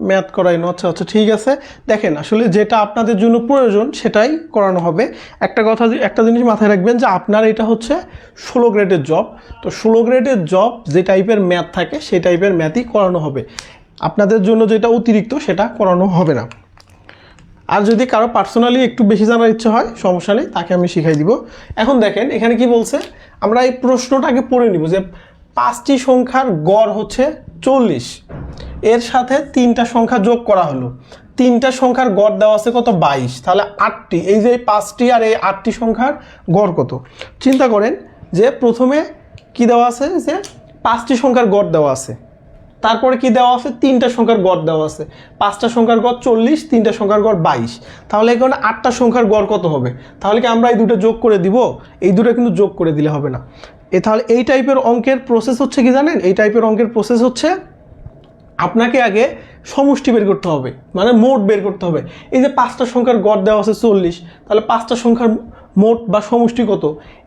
ম্যাথ করাইনো, আচ্ছা আচ্ছা ঠিক আছে। দেখেন আসলে যেটা আপনাদের জন্য প্রয়োজন সেটাই করানো হবে। একটা জিনিস মাথায় রাখবেন যে আপনার এটা হচ্ছে 16 গ্রেডের জব, তো 16 গ্রেডের জব যে টাইপের ম্যাথ থাকে সেই টাইপের ম্যাথই করানো হবে। আপনাদের জন্য যেটা অতিরিক্ত সেটা করানো হবে না। আর যদি কারো পার্সোনালি একটু বেশি জানার ইচ্ছা হয় সমস্যা নেই, তাকে আমি শিখাই দিব। এখন দেখেন এখানে কি বলছে, আমরা এই প্রশ্নটাকে পড়ে নিব যে 5টি সংখ্যার গড় হচ্ছে 40, এর সাথে 3টা সংখ্যা যোগ করা হলো, 3টা সংখ্যার গড় দেওয়া আছে কত 22, তাহলে 8টি, এই যে 5টি আর এই 8টি সংখ্যার গড় কত। চিন্তা করেন যে প্রথমে কি দেওয়া আছে যে 5টি সংখ্যার গড় দেওয়া আছে, তারপরে কি দেওয়া আছে 3টা সংখ্যার গড় দেওয়া আছে, 5টা সংখ্যার গড় 40, 3টা সংখ্যার গড় 22, তাহলে এখানে 8টা সংখ্যার গড় কত হবে। তাহলে কি আমরা এই দুটো যোগ করে দিব? এই দুটো কিন্তু যোগ করে দিলে হবে না। তাহলে এই টাইপের অঙ্কের প্রসেস হচ্ছে কি জানেন, এই টাইপের অঙ্কের প্রসেস হচ্ছে আপনাকে আগে সমষ্টি বের করতে হবে, মানে মোট বের করতে হবে। এই যে 5টা সংখ্যার গড় দেওয়া আছে 40, তাহলে 5টা সংখ্যার মোট বা সমষ্টি কত।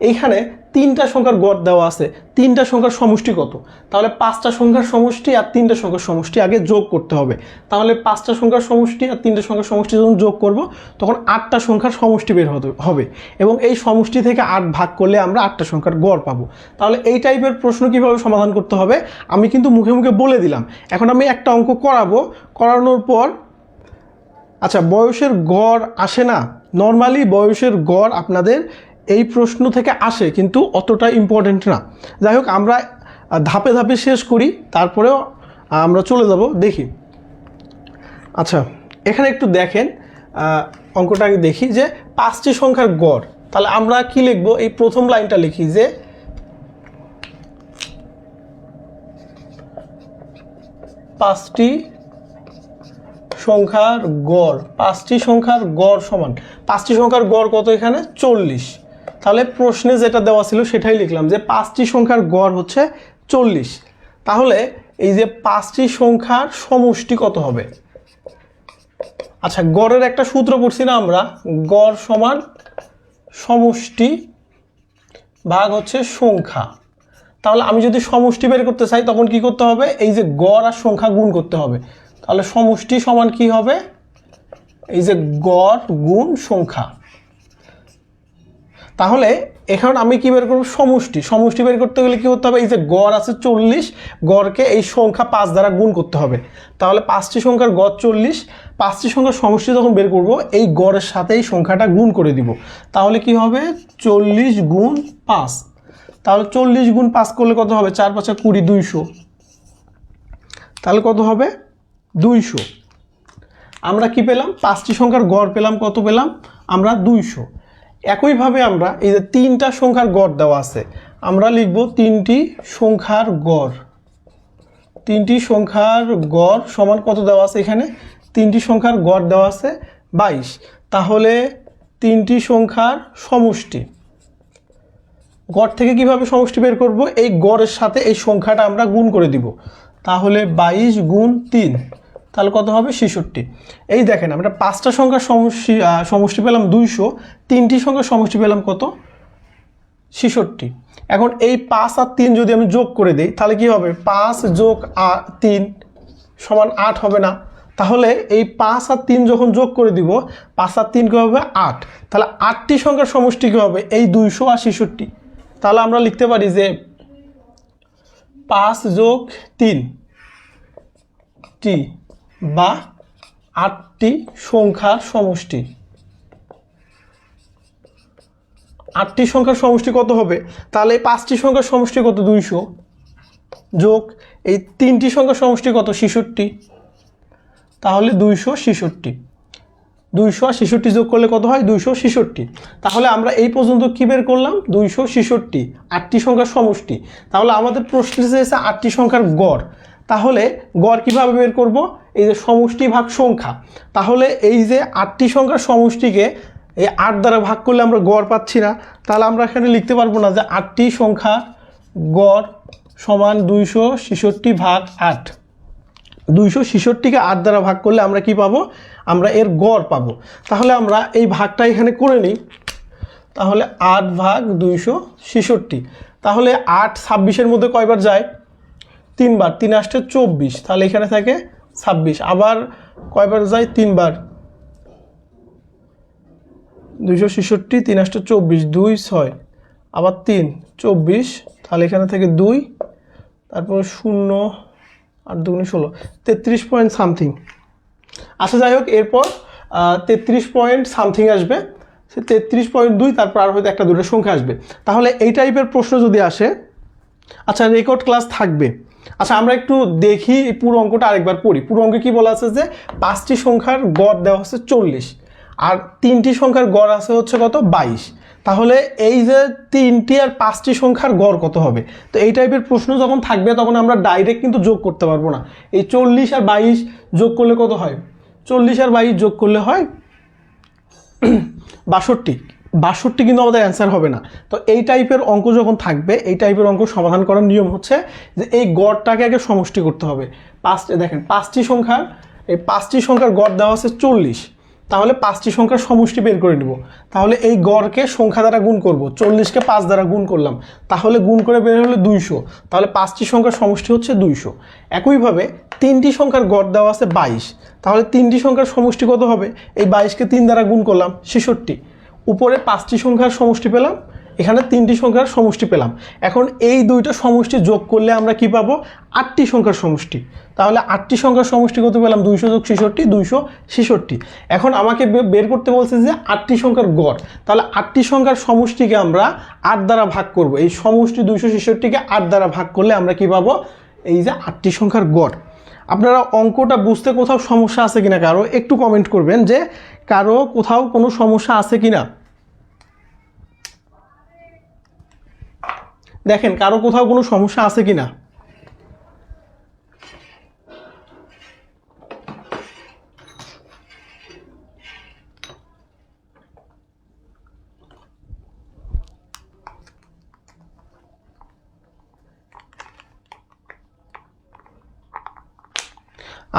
এইখানে 3টা সংখ্যার গড় দেওয়া আছে, 3টা সংখ্যার সমষ্টি কত। তাহলে 5টা সংখ্যার সমষ্টি আর 3টা সংখ্যার সমষ্টি আগে যোগ করতে হবে। তাহলে 5টা সংখ্যার সমষ্টি আর 3টা সংখ্যার সমষ্টি যখন যোগ করব তখন 8টা সংখ্যার সমষ্টি বের হবে, এবং এই সমষ্টি থেকে 8 ভাগ করলে আমরা 8টা সংখ্যার গড় পাবো। তাহলে এই টাইপের প্রশ্ন কিভাবে সমাধান করতে হবে আমি কিন্তু মুখে মুখে বলে দিলাম। এখন আমি একটা অঙ্ক করানোর পর, আচ্ছা বয়সের গড় আসে না, নর্মালি বয়সের গড় আপনাদের এই প্রশ্ন থেকে আসে কিন্তু অতটা ইম্পর্টেন্ট না। যাই হোক আমরা ধাপে ধাপে শেষ করি, তারপরেও আমরা চলে যাব দেখি। আচ্ছা এখানে একটু দেখেন অঙ্কটাকে দেখি যে 5টি সংখ্যার গড়, তাহলে আমরা কি লিখব, এই প্রথম লাইনটা লিখি যে 5টি সংখ্যার গড়, 5টি সংখ্যার গড় সমান, 5টি সংখ্যার গড় কত এখানে 40। তাহলে প্রশ্নে যেটা দেওয়া ছিল সেটাই লিখলাম যে 5টি সংখ্যার গড় হচ্ছে 40। তাহলে এই যে 5টি সংখ্যার সমষ্টি কত হবে। আচ্ছা গড়ের একটা সূত্র পড়ছি না আমরা, গড় সমান সমষ্টি ভাগ হচ্ছে সংখ্যা। তাহলে আমি যদি সমষ্টি বের করতে চাই তখন কি করতে হবে, এই যে গড় আর সংখ্যা গুণ করতে হবে। তাহলে সমষ্টি সমান কি হবে, এই যে গড় গুণ সংখ্যা। তাহলে এখন আমি কি বের করব, সমষ্টি বের করতে গেলে কি করতে হবে, এই যে গড় আছে 40, গড়কে এই সংখ্যা 5 দ্বারা গুণ করতে হবে। তাহলে 5টি সংখ্যার গড় 40, 5টি সংখ্যার সমষ্টি যখন বের করব এই গড়ের সাথে এই সংখ্যাটা গুণ করে দিব। তাহলে কি হবে 40 গুণ 5, তাহলে 40 গুণ 5 করলে কত হবে, 4 5 20, 200। তাহলে কত হবে 200। আমরা কি পেলাম, 5টি সংখ্যার গড় পেলাম, কত পেলাম আমরা 200। একইভাবে আমরা এই যে 3টা সংখ্যার গড় দেওয়া আছে, আমরা লিখব 3টি সংখ্যার গড়। 3টি সংখ্যার গড় সমান কত দেওয়া আছে, এখানে 3টি সংখ্যার গড় দেওয়া আছে 22। তাহলে 3টি সংখ্যার সমষ্টি, গড় থেকে কিভাবে সমষ্টি বের করব, এই গড়ের সাথে এই সংখ্যাটা আমরা গুণ করে দিব। তাহলে 22 গুণ 3, তাহলে কত হবে 66। এই দেখেন আমরা 5টা সংখ্যার সমষ্টি পেলাম 200, 3টি সংখ্যার সমষ্টি পেলাম কত 66। এখন এই 5 আর 3 যদি আমি যোগ করে দিই তাহলে কি হবে, 5 যোগ 3 সমান 8 হবে না। তাহলে এই 5 আর 3 যখন যোগ করে দিব, 5 আর 3 কি হবে 8, তাহলে 8টি সংখ্যার সমষ্টি কি হবে, এই 200 আর 66। তাহলে আমরা লিখতে পারি যে 5 যোগ 3 টি বা 8টি সংখ্যার সমষ্টি। 8টি সংখ্যার সমষ্টি কত হবে, তাহলে এই 5টি সংখ্যার সমষ্টি কত 200, যোগ এই 3টি সংখ্যার সমষ্টি কত 66, তাহলে 266। 200 আর 66 যোগ করলে কত হয় 266। তাহলে আমরা এই পর্যন্ত কি বের করলাম 266, 8টি সংখ্যার সমষ্টি। তাহলে আমাদের প্রশ্নে এসেছে 8টি সংখ্যার গড়। তাহলে গড় কিভাবে বের করব, এই যে সমষ্টি ভাগ সংখ্যা। তাহলে এই যে 8টি সংখ্যার সমষ্টিকে এই 8 দ্বারা ভাগ করলে আমরা গড় পাচ্ছি না, তাহলে আমরা এখানে লিখতে পারবো না যে 8টি সংখ্যা গড় সমান 266 ভাগ 8। 266কে 8 দ্বারা ভাগ করলে আমরা কি পাবো, আমরা এর গড় পাবো। তাহলে আমরা এই ভাগটা এখানে করে নিই। তাহলে 8 ভাগ 266, তাহলে 8 26-এর মধ্যে কয়বার যায় 3 বার, 3 আসতে 24, তাহলে এখানে থাকে 26। আবার কয়বার যায়? 3 বার, 266, 3 আসতে 24, 2 6, আবার 3 24, তাহলে এখানে থেকে 2, তারপর 0 আর 2 16, 33 পয়েন্ট সামথিং। আচ্ছা যাই হোক, এরপর 33 পয়েন্ট সামথিং আসবে, সে 33.2, তারপর আর হয়তো একটা দুটো সংখ্যা আসবে। তাহলে এই টাইপের প্রশ্ন যদি আসে, আচ্ছা রেকর্ড ক্লাস থাকবে। আচ্ছা আমরা একটু দেখি এই পুরো অঙ্কটা আরেকবার পড়ি। পুরো অঙ্কে কি বলা আছে যে 5টি সংখ্যার গড় দেওয়া হচ্ছে 40, আর 3টি সংখ্যার গড় আছে হচ্ছে কত? 22। তাহলে এই যে 3টি আর 5টি সংখ্যার গড় কত হবে? তো এই টাইপের প্রশ্ন যখন থাকবে তখন আমরা ডাইরেক্ট কিন্তু যোগ করতে পারবো না। এই 40 আর 22 যোগ করলে কত হয়? 40 আর 22 যোগ করলে হয় 62। 62 কিন্তু আমাদের অ্যান্সার হবে না। তো এই টাইপের অঙ্ক যখন থাকবে, এই টাইপের অঙ্ক সমাধান করার নিয়ম হচ্ছে যে এই গড়টাকে আগে সমষ্টি করতে হবে। দেখেন 5টি সংখ্যার, এই 5টি সংখ্যার গড় দেওয়া আছে 40, তাহলে 5টি সংখ্যার সমষ্টি বের করে নিব। তাহলে এই গড়কে সংখ্যা দ্বারা গুণ করব, 40কে 5 দ্বারা গুণ করলাম, তাহলে গুণ করে বের হলো 200, তাহলে 5টি সংখ্যার সমষ্টি হচ্ছে 200। একইভাবে 3টি সংখ্যার গড় দেওয়া আছে 22, তাহলে 3টি সংখ্যার সমষ্টি কত হবে? এই 22কে 3 দ্বারা গুণ করলাম, 66। উপরে 5টি সংখ্যার সমষ্টি পেলাম, এখানে 3টি সংখ্যার সমষ্টি পেলাম। এখন এই দুইটা সমষ্টি যোগ করলে আমরা কি পাবো? 8টি সংখ্যার সমষ্টি। তাহলে 8টি সংখ্যার সমষ্টি কত পেলাম? 200 যোগ 66, 266। এখন আমাকে বের করতে বলছে যে 8টি সংখ্যার গড়। তাহলে 8টি সংখ্যার সমষ্টিকে আমরা 8 দ্বারা ভাগ করব। এই সমষ্টি 266কে 8 দ্বারা ভাগ করলে আমরা কি পাবো? এই যে 8টি সংখ্যার গড়। আপনারা অঙ্কটা বুঝতে কোথাও সমস্যা আছে কিনা কারো একটু কমেন্ট করবেন, যে কারো কোথাও কোনো সমস্যা আছে কিনা। দেখেন কারো কোথাও কোনো সমস্যা আছে কিনা।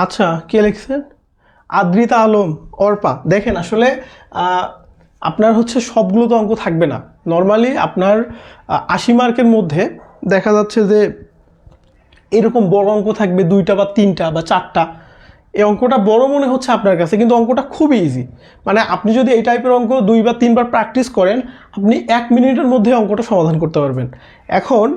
আচ্ছা কে লিখছেন? আদ্রিতা আলম, অর্পা। দেখেন আসলে আপনার হচ্ছে সবগুলো তো অঙ্ক থাকবে না। নর্মালি আপনার 80 মার্কের মধ্যে দেখা যাচ্ছে যে এরকম বড় অঙ্ক থাকবে 2টা বা 3টা বা 4টা। এই অঙ্কটা বড় মনে হচ্ছে আপনার কাছে, কিন্তু অঙ্কটা খুবই ইজি। মানে আপনি যদি এই টাইপের অঙ্ক 2 বা 3 বার প্র্যাকটিস করেন, আপনি 1 মিনিটের মধ্যে অঙ্কটা সমাধান করতে পারবেন। এখন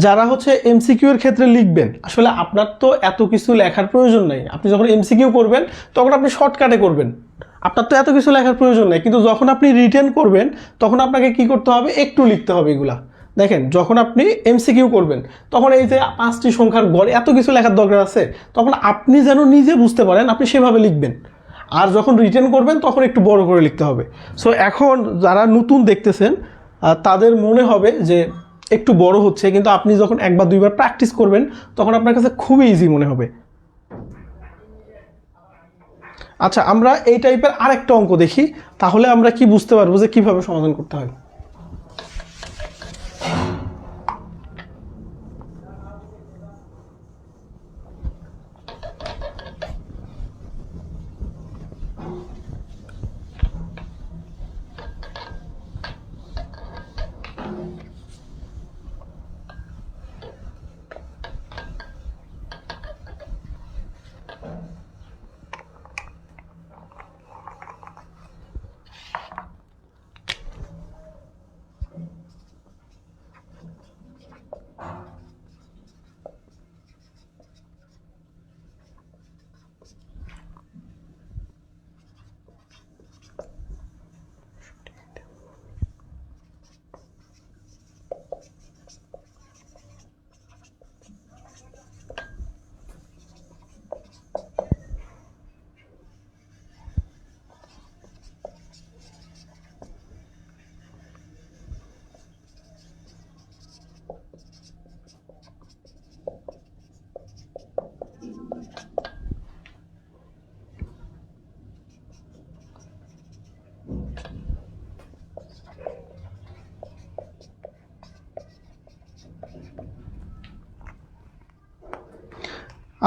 যারা হচ্ছে এমসিকিউ এর ক্ষেত্রে লিখবেন, আসলে আপনার তো এত কিছু লেখার প্রয়োজন নেই। আপনি যখন এমসিকিউ করবেন তখন আপনি শর্টকাটে করবেন, আপনার তো এত কিছু লেখার প্রয়োজন নেই। কিন্তু যখন আপনি রিটেন করবেন তখন আপনাকে কি করতে হবে? একটু লিখতে হবে এগুলা। দেখেন যখন আপনি এমসিকিউ করবেন তখন এই যে 5টি সংখ্যার গড়, এত কিছু লেখার দরকার আছে, তখন আপনি যেন নিজে বুঝতে পারেন আপনি সেভাবে লিখবেন। আর যখন রিটেন করবেন তখন একটু বড় করে লিখতে হবে। সো এখন যারা নতুন দেখতেছেন তাদের মনে হবে যে একটু বড় হচ্ছে, কিন্তু আপনি যখন 1 বা 2 বার প্র্যাকটিস করবেন তখন আপনার কাছে খুবই ইজি মনে হবে। আচ্ছা আমরা এই টাইপের আরেকটা অঙ্ক দেখি, তাহলে আমরা কি বুঝতে পারবো যে কিভাবে সমাধান করতে হয়।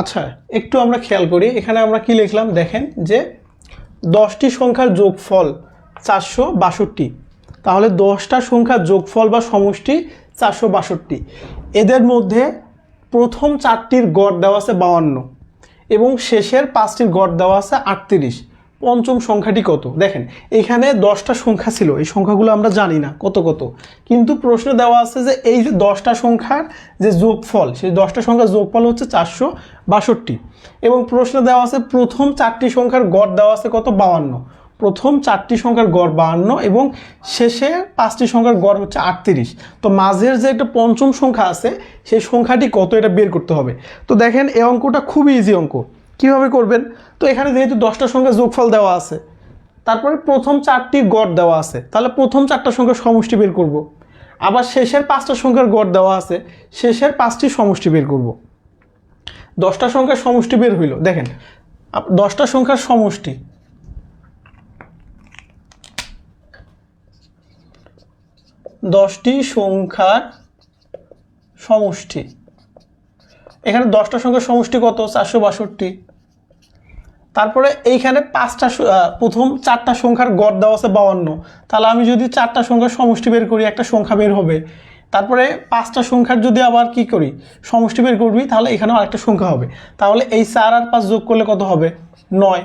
আচ্ছা একটু আমরা খেয়াল করি, এখানে আমরা কি লিখলাম দেখেন যে 10টি সংখ্যার যোগফল 462, তাহলে 10টা সংখ্যার যোগফল বা সমষ্টি 462। এদের মধ্যে প্রথম 4টির গড় দেওয়া আছে 52 এবং শেষের 5টির গড় দেওয়া আছে 38, পঞ্চম সংখ্যাটি কত? দেখেন এখানে 10টা সংখ্যা ছিল, এই সংখ্যাগুলো আমরা জানি না কত কত, কিন্তু প্রশ্নে দেওয়া আছে যে এই যে 10টা সংখ্যার যে যোগফল, সেই 10টা সংখ্যার যোগফল হচ্ছে 462 এবং প্রশ্নে দেওয়া আছে প্রথম 4টি সংখ্যার গড় দেওয়া আছে কত? 52। প্রথম 4টি সংখ্যার গড় 52 এবং শেষে 5টি সংখ্যার গড় হচ্ছে 38। তো মাঝের যে একটা পঞ্চম সংখ্যা আছে সেই সংখ্যাটি কত, এটা বের করতে হবে। তো দেখেন এই অঙ্কটা খুবই ইজি অঙ্ক। কিভাবে করবেন? তো এখানে যেহেতু 10টা সংখ্যার যোগফল দেওয়া আছে, তারপরে প্রথম 4টি গড় দেওয়া আছে, তাহলে প্রথম 4টা সংখ্যার সমষ্টি বের করব। আবার শেষের 5টা সংখ্যার গড় দেওয়া আছে, শেষের 5টি সমষ্টি বের করব। 10টা সংখ্যার সমষ্টি বের হইল। দেখেন 10টা সংখ্যার সমষ্টি, 10টি সংখ্যার সমষ্টি, এখানে 10টা সংখ্যার সমষ্টি কত? 462। তারপরে এইখানে প্রথম 4টা সংখ্যার গড় দেওয়া আছে 52, তাহলে আমি যদি 4টা সংখ্যার সমষ্টি বের করি একটা সংখ্যা বের হবে। তারপরে 5টা সংখ্যার যদি আবার কি করি সমষ্টি বের করবি, তাহলে এখানেও আরেকটা সংখ্যা হবে। তাহলে এই 4 আর 5 যোগ করলে কত হবে? 9।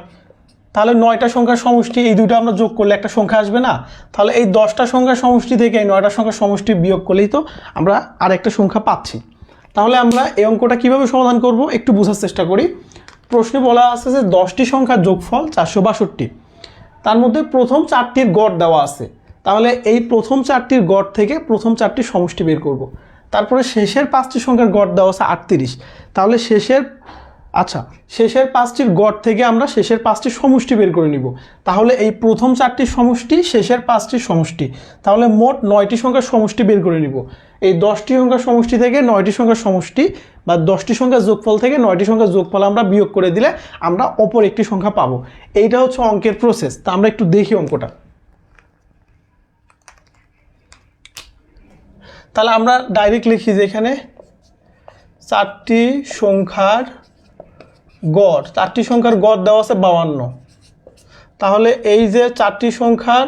তাহলে 9টা সংখ্যার সমষ্টি, এই দুটো আমরা যোগ করলে একটা সংখ্যা আসবে না? তাহলে এই 10টা সংখ্যার সমষ্টি থেকে এই 9টা সংখ্যার সমষ্টি বিয়োগ করলেই তো আমরা আরেকটা সংখ্যা পাচ্ছি। তাহলে আমরা এই অঙ্কটা কিভাবে সমাধান করব একটু বোঝার চেষ্টা করি। প্রশ্নে বলা আছে যে 10টি সংখ্যার যোগফল 462, তার মধ্যে প্রথম 4টির গড় দেওয়া আছে, তাহলে এই প্রথম 4টির গড় থেকে প্রথম 4টির সমষ্টি বের করব। তারপরে শেষের 5টি সংখ্যার গড় দেওয়া আছে 38, তাহলে শেষের 5টির গড় থেকে আমরা শেষের 5টির সমষ্টি বের করে নিব। তাহলে এই প্রথম 4টির সমষ্টি, শেষের 5টির সমষ্টি, তাহলে মোট 9টি সংখ্যার সমষ্টি বের করে নিব। এই 10টি সংখ্যার সমষ্টি থেকে 9টি সংখ্যার সমষ্টি বা 10টি সংখ্যার যোগফল থেকে 9টি সংখ্যার যোগফল আমরা বিয়োগ করে দিলে আমরা অপর একটি সংখ্যা পাবো। এইটা হচ্ছে অঙ্কের প্রসেস। তা আমরা একটু দেখি অঙ্কটা। তাহলে আমরা ডাইরেক্ট লিখি যে এখানে 4টি সংখ্যার গড়, 4টি সংখ্যার গড় দেওয়া আছে 52, তাহলে এই যে 4টি সংখ্যার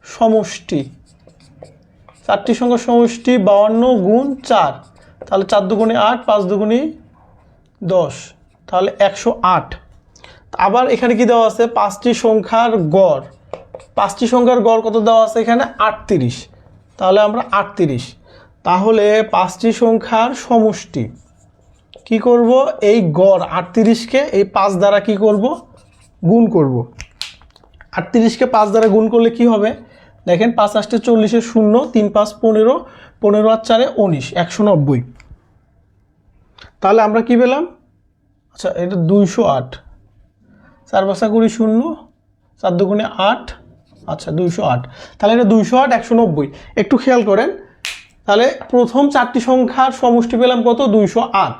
সমষ্টি, 4টি সংখ্যার সমষ্টি 52 গুণ 4, তাহলে 4 দুগুণে 8, 5 দুগুণে 10, তাহলে 108। আবার এখানে কি দেওয়া আছে? 5টি সংখ্যার গড়, 5টি সংখ্যার গড় কত দেওয়া আছে এখানে? 38, তাহলে আমরা 38। তাহলে 5টি সংখ্যার সমষ্টি কি করব? এই গড় 38কে এই 5 দ্বারা কি করব? গুণ করব। 38কে 5 দ্বারা গুণ করলে কি হবে? দেখেন 5 8 40 0, 3 5 15, 15 আর 4 19, 190। তাহলে আমরা কি পেলাম? আচ্ছা এটা 208, 4 5 20 0, 4 দুগুণে 8, আচ্ছা 208। তাহলে এটা 208 190। একটু খেয়াল করেন, তাহলে প্রথম 4টি সংখ্যার সমষ্টি পেলাম কত? 208,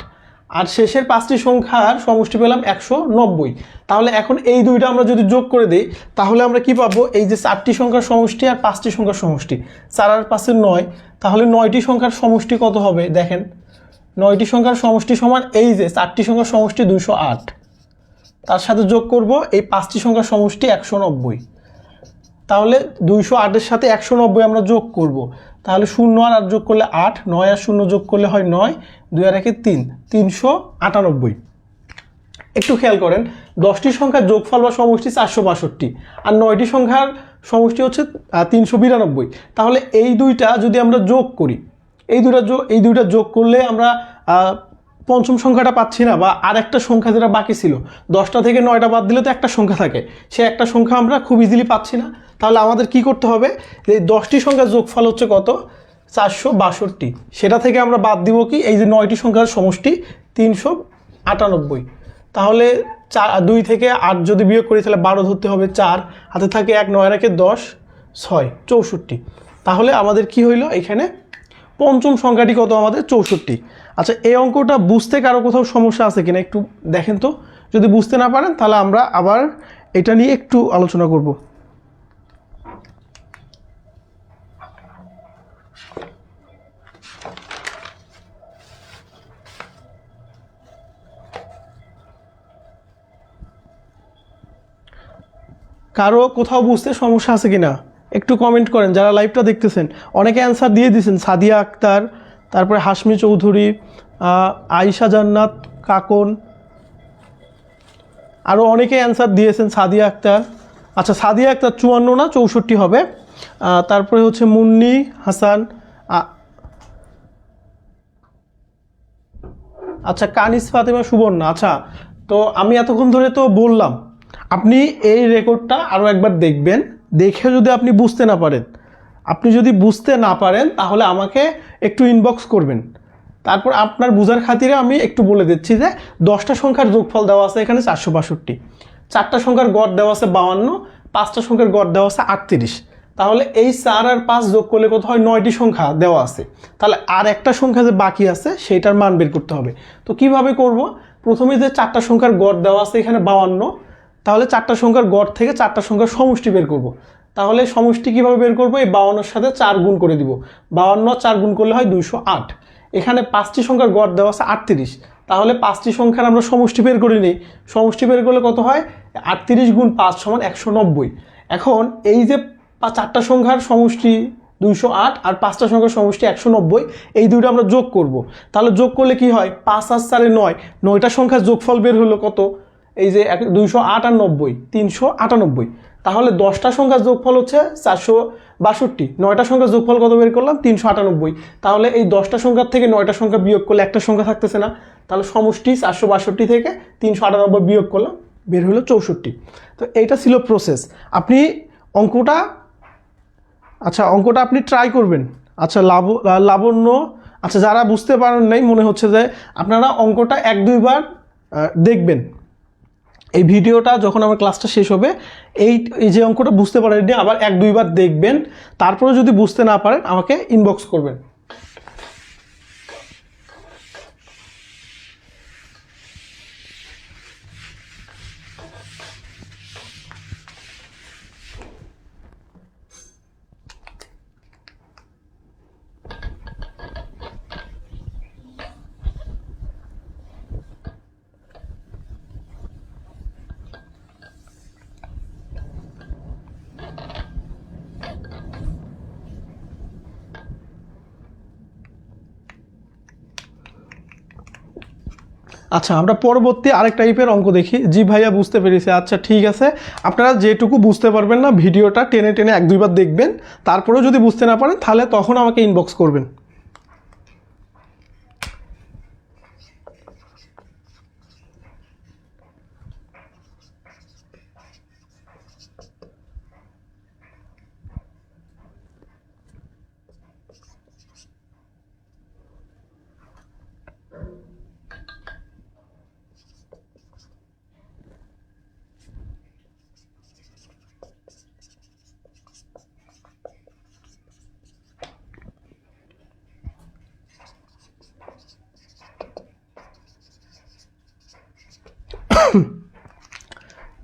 আর শেষের 5টি সংখ্যার সমষ্টি পেলাম 190। তাহলে এখন এই দুইটা আমরা যদি যোগ করে দিই তাহলে আমরা কি পাবো? এই যে 4টি সংখ্যার সমষ্টি আর 5টি সংখ্যার সমষ্টি, 4 আর 5 9, তাহলে 9টি সংখ্যার সমষ্টি কত হবে? দেখেন 9টি সংখ্যার সমষ্টি সমান এই যে 4টি সংখ্যার সমষ্টি 208, তার সাথে যোগ করব এই 5টি সংখ্যার সমষ্টি 190। তাহলে 208-এর সাথে 190 আমরা যোগ করব, তাহলে 0 আর 8 যোগ করলে 8, 9 আর 0 যোগ করলে হয় 9, 2 আর 1 3, 398। একটু খেয়াল করেন 10টি সংখ্যার যোগফল বা সমষ্টি 462 আর 9টি সংখ্যার সমষ্টি হচ্ছে 392। তাহলে এই দুইটা যদি আমরা যোগ করি, এই দুইটা যোগ করলে আমরা পঞ্চম সংখ্যাটা পাচ্ছি না, বা আরেকটা সংখ্যা যেটা বাকি ছিল, 10টা থেকে 9টা বাদ দিলে তো একটা সংখ্যা থাকে, সে একটা সংখ্যা আমরা খুব ইজিলি পাচ্ছি না। তাহলে আমাদের কি করতে হবে? এই 10টি সংখ্যার যোগফল হচ্ছে কত? 462, সেটা থেকে আমরা বাদ দিব কি? এই যে 9টি সংখ্যার সমষ্টি 398। তাহলে 2 থেকে 8 যদি বিয়োগ করি তাহলে 12 ধরতে হবে, 4 হাতে থাকে 1, 9 আর 1 10, 6, 64। তাহলে আমাদের কি হইল? এখানে পঞ্চম সংখ্যাটি কত? আমাদের 64। আচ্ছা এই অঙ্কটা বুঝতে কারো কোথাও সমস্যা আছে কিনা একটু দেখেন তো। যদি বুঝতে না পারেন তাহলে আমরা আবার এটা নিয়ে একটু আলোচনা করব। কারো কোথাও বুঝতে সমস্যা আছে কিনা একটু কমেন্ট করেন যারা লাইভটা দেখতেছেন। অনেকে অ্যান্সার দিয়ে দিয়েছেন, সাদিয়া আক্তার, তারপরে হাশমি চৌধুরী, আয়েশা জান্নাত, কাকন, আরও অনেকে অ্যান্সার দিয়েছেন, সাদিয়া আক্তার। আচ্ছা সাদিয়া আক্তার 54 না 64 হবে। তারপরে হচ্ছে মুন্নি হাসান, আচ্ছা কানিস ফাতেমা সুবর্ণা। আচ্ছা তো আমি এতক্ষণ ধরে তো বললাম, আপনি এই রেকর্ডটা আরও একবার দেখবেন, দেখে যদি আপনি বুঝতে না পারেন, তাহলে আমাকে একটু ইনবক্স করবেন। তারপর আপনার বোঝার খাতিরে আমি একটু বলে দিচ্ছি যে 10টা সংখ্যার যোগফল দেওয়া আছে এখানে 462, 4টা সংখ্যার গড় দেওয়া আছে 52, 5টা সংখ্যার গড় দেওয়া আছে 38। তাহলে এই 4 আর 5 যোগ করলে কত হয়? 9টি সংখ্যা দেওয়া আছে। তাহলে আর একটা সংখ্যা যে বাকি আছে সেটার মান বের করতে হবে। তো কিভাবে করব? প্রথমে যে 4টা সংখ্যার গড় দেওয়া আছে এখানে 52, তাহলে 4টা সংখ্যার গড় থেকে 4টা সংখ্যার সমষ্টি বের করব। তাহলে সমষ্টি কিভাবে বের করব? এই 52-এর সাথে 4 গুণ করে দিব। 52 4 গুণ করলে হয় 208। এখানে 5টি সংখ্যার গড় দেওয়া আছে 38, তাহলে 5টি সংখ্যার আমরা সমষ্টি বের করে নিই। সমষ্টি বের করলে কত হয়? 38 গুণ 5 সমান 190। এখন এই যে 4টা সংখ্যার সমষ্টি 208 আর 5টা সংখ্যার সমষ্টি 190, এই দুটো আমরা যোগ করব। তাহলে যোগ করলে কি হয়? 5 আর 4 9, 9টা সংখ্যার যোগফল বের হলো কত? এই যে 208 আর 90 398। তাহলে 10টা সংখ্যার যোগফল হচ্ছে 462, 9টা সংখ্যার যোগফল কত বের করলাম? 398। তাহলে এই 10টা সংখ্যার থেকে 9টা সংখ্যা বিয়োগ করলে একটা সংখ্যা থাকতেছে না, তাহলে সমষ্টি 462 থেকে 398 বিয়োগ করলাম, বের হলো 64। তো এইটা ছিল প্রসেস। আপনি অঙ্কটা আপনি ট্রাই করবেন। আচ্ছা লাবণ্য, আচ্ছা যারা বুঝতে পারেন নাই, মনে হচ্ছে যে আপনারা অঙ্কটা 1-2 বার দেখবেন। এই ভিডিওটা যখন আমার ক্লাসটা শেষ হবে, এই যে অঙ্কটা বুঝতে পারেননি আবার 1-2 বার দেখবেন, তারপরে যদি বুঝতে না পারেন আমাকে ইনবক্স করবেন। আচ্ছা আমরা পরবর্তী আরেক টাইপের অঙ্ক দেখি। জি ভাইয়া বুঝতে পেরেছি। আচ্ছা ঠিক আছে, আপনারা যেটুকু বুঝতে পারবেন না ভিডিওটা টেনে টেনে 1-2 বার দেখবেন, তারপরেও যদি বুঝতে না পারেন তাহলে তখন আমাকে ইনবক্স করবেন।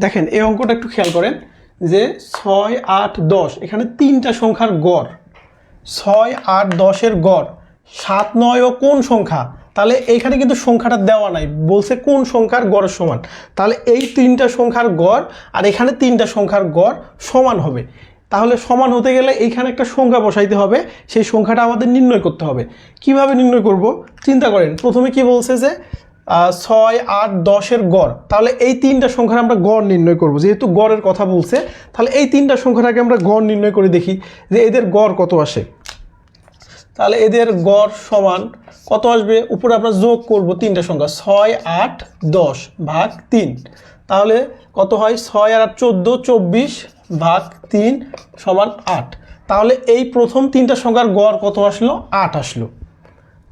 দেখেন এই অঙ্কটা একটু খেয়াল করেন যে 6 8 10 এখানে 3টা সংখ্যার গড়, 6 8 10-এর গড় 7 9 ও কোন সংখ্যা? তাহলে এইখানে কিন্তু সংখ্যাটা দেওয়া নাই, বলছে কোন সংখ্যার গড়ের সমান। তাহলে এই 3টা সংখ্যার গড় আর এখানে 3টা সংখ্যার গড় সমান হবে। তাহলে সমান হতে গেলে এইখানে একটা সংখ্যা বসাইতে হবে, সেই সংখ্যাটা আমাদের নির্ণয় করতে হবে। কিভাবে নির্ণয় করব? চিন্তা করেন, প্রথমে কি বলছে যে 6 8 10-এর গড়, তাহলে এই 3টা সংখ্যার আমরা গড় নির্ণয় করব। যেহেতু গড়ের কথা বলছে, তাহলে এই 3টা সংখ্যাটাকে আমরা গড় নির্ণয় করে দেখি যে এদের গড় কত আসে। তাহলে এদের গড় সমান কত আসবে? উপরে আমরা যোগ করব 3টা সংখ্যা, 6 8 10 ভাগ 3, তাহলে কত হয়? 6 আর 8 14, 24 ভাগ 3 সমান 8। তাহলে এই প্রথম 3টা সংখ্যার গড় কত আসলো? 8 আসলো।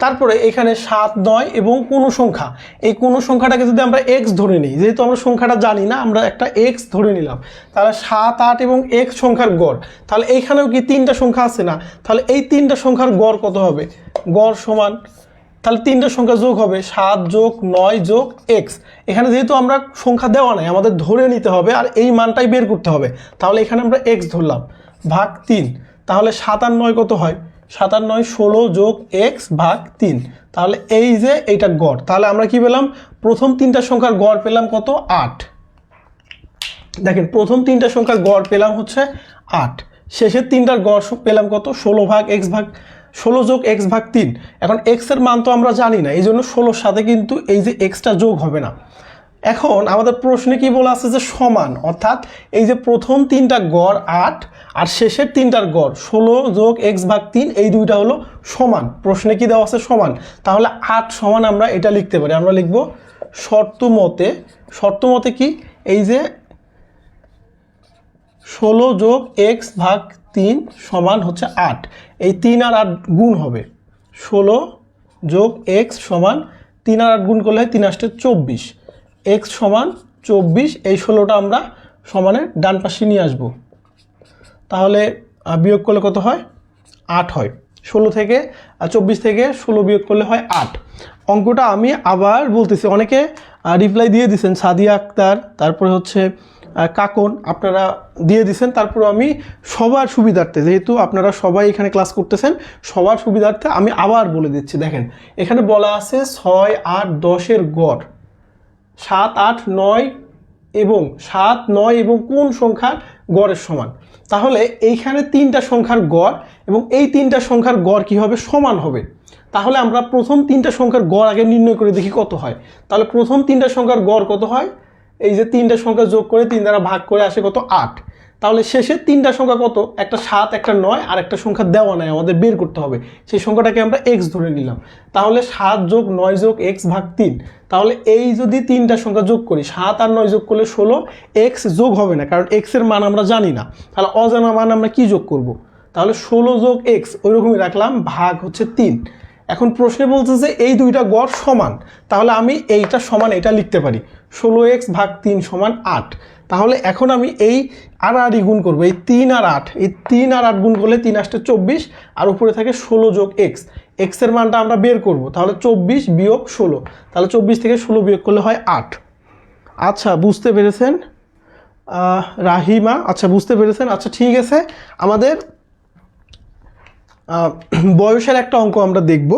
তারপরে এখানে 7 9 এবং কোনো সংখ্যা, এই কোনো সংখ্যাটাকে যদি আমরা x ধরে নিই, যেহেতু আমরা সংখ্যাটা জানি না আমরা একটা x ধরে নিলাম, তাহলে 7 8 এবং x সংখ্যার গড়, তাহলে এইখানেও কি 3টা সংখ্যা আছে না? তাহলে এই 3টা সংখ্যার গড় কত হবে? গড় সমান, তাহলে 3টা সংখ্যা যোগ হবে 7 যোগ 9 যোগ x। এখানে যেহেতু আমরা সংখ্যা দেওয়া নাই, আমাদের ধরে নিতে হবে আর এই মানটাই বের করতে হবে। তাহলে এখানে আমরা x ধরলাম ভাগ 3, তাহলে 7 আর 9 কত হয়? 7 আর 9 16 যোগ x ভাগ 3, তাহলে এই যে এইটা গড়। তাহলে আমরা কি পেলাম? প্রথম 3টা সংখ্যার গড় পেলাম কত? 8। দেখেন প্রথম 3টা সংখ্যার গড় পেলাম হচ্ছে 8, শেষের 3টার গড় পেলাম কত? 16 ভাগ x ভাগ 16 যোগ এক্স ভাগ 3। এখন এক্স এর মান তো আমরা জানি না, এই জন্য 16-র সাথে কিন্তু এই যে এক্সটা যোগ হবে না। এখন আমাদের প্রশ্নে কি বলা আছে যে সমান, অর্থাৎ এই যে প্রথম 3টা গড় 8 আর শেষের 3টার গড় 16 যোগ এক্স ভাগ 3, এই দুইটা হলো সমান। প্রশ্নে কি দেওয়া আছে সমান, তাহলে 8 সমান আমরা এটা লিখতে পারি। আমরা লিখব শর্ত মতে কি, এই যে 16 যোগ এক্স ভাগ 3 সমান হচ্ছে 8, এই 3 আর 8 গুণ হবে, 16 যোগ এক্স সমান 3 আর 8 গুণ করলে হয় 3 8 24, এক্স সমান 24। এই 16টা আমরা সমানের ডান পাশে নিয়ে আসব, তাহলে বিয়োগ করলে কত হয় 8 হয়। 16 থেকে 24 থেকে 16 বিয়োগ করলে হয় 8। অঙ্কটা আমি আবার বলতেছি, অনেকে রিপ্লাই দিয়ে দিয়েছেন, সাদিয়া আক্তার, তারপরে হচ্ছে কাকন, আপনারা দিয়ে দিয়েছেন। তারপর আমি সবার সুবিধার্থে, যেহেতু আপনারা সবাই এখানে ক্লাস করতেছেন, সবার সুবিধার্থে আমি আবার বলে দিচ্ছি। দেখেন এখানে বলা আছে 6 8 10-এর গড় 7 8 9 এবং 7 9 এবং কোন সংখ্যার গড়ের সমান। তাহলে এইখানে 3টা সংখ্যার গড় এবং এই 3টা সংখ্যার গড় কি হবে, সমান হবে। তাহলে আমরা প্রথম 3টা সংখ্যার গড় আগে নির্ণয় করে দেখি কত হয়। তাহলে প্রথম 3টা সংখ্যার গড় কত হয়, এই যে 3টা সংখ্যা যোগ করে 3 দ্বারা ভাগ করে আসে কত 8। তাহলে শেষের 3টা সংখ্যা কত, একটা 7 একটা 9 আর একটা সংখ্যা দেওয়া নাই, আমাদের বের করতে হবে। সেই সংখ্যাটাকে আমরা এক্স ধরে নিলাম। তাহলে 7 যোগ 9 যোগ এক্স ভাগ 3। তাহলে এই যদি 3টা সংখ্যা যোগ করি, 7 আর 9 যোগ করলে 16, এক্স যোগ হবে না কারণ এক্স এর মান আমরা জানি না। তাহলে অজানা মান আমরা কি যোগ করব, তাহলে 16 যোগ এক্স ওইরকমই রাখলাম, ভাগ হচ্ছে 3। এখন প্রশ্নে বলছে যে এই দুইটা গড় সমান, তাহলে আমি এইটা সমান এটা লিখতে পারি, 16x ভাগ 3 সমান 8। তাহলে এখন আমি এই আর গুণ করবো, এই 3 আর 8, এই 3 আর 8 গুণ করলে 3 8 24 আর উপরে থাকে 16 যোগ এক্স, এক্সের মানটা আমরা বের করব। তাহলে 24 বিয়োগ 16, তাহলে 24 থেকে 16 বিয়োগ করলে হয় 8। আচ্ছা বুঝতে পেরেছেন রাহিমা, আচ্ছা বুঝতে পেরেছেন। আচ্ছা ঠিক আছে, আমাদের বয়সের একটা অঙ্ক আমরা দেখব।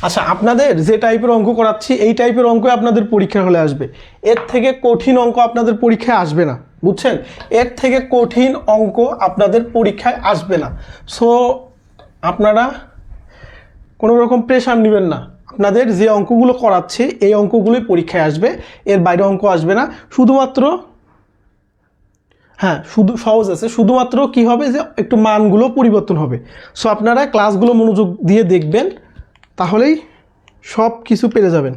আচ্ছা আপনাদের যে টাইপের অঙ্ক করাচ্ছি এই টাইপের অঙ্ক আপনাদের পরীক্ষা হলে আসবে, এর থেকে কঠিন অঙ্ক আপনাদের পরীক্ষায় আসবে না, বুঝছেন? এর থেকে কঠিন অঙ্ক আপনাদের পরীক্ষায় আসবে না। সো আপনারা কোনো রকম প্রেশার নেবেন না, আপনাদের যে অঙ্কগুলো করাচ্ছে এই অঙ্কগুলোই পরীক্ষায় আসবে, এর বাইরে অঙ্ক আসবে না। শুধুমাত্র হ্যাঁ শুধু সহজ আছে, শুধুমাত্র কি হবে যে একটু মানগুলো পরিবর্তন হবে। সো আপনারা ক্লাসগুলো মনোযোগ দিয়ে দেখবেন, তাহলেই সব কিছু পেরে যাবেন।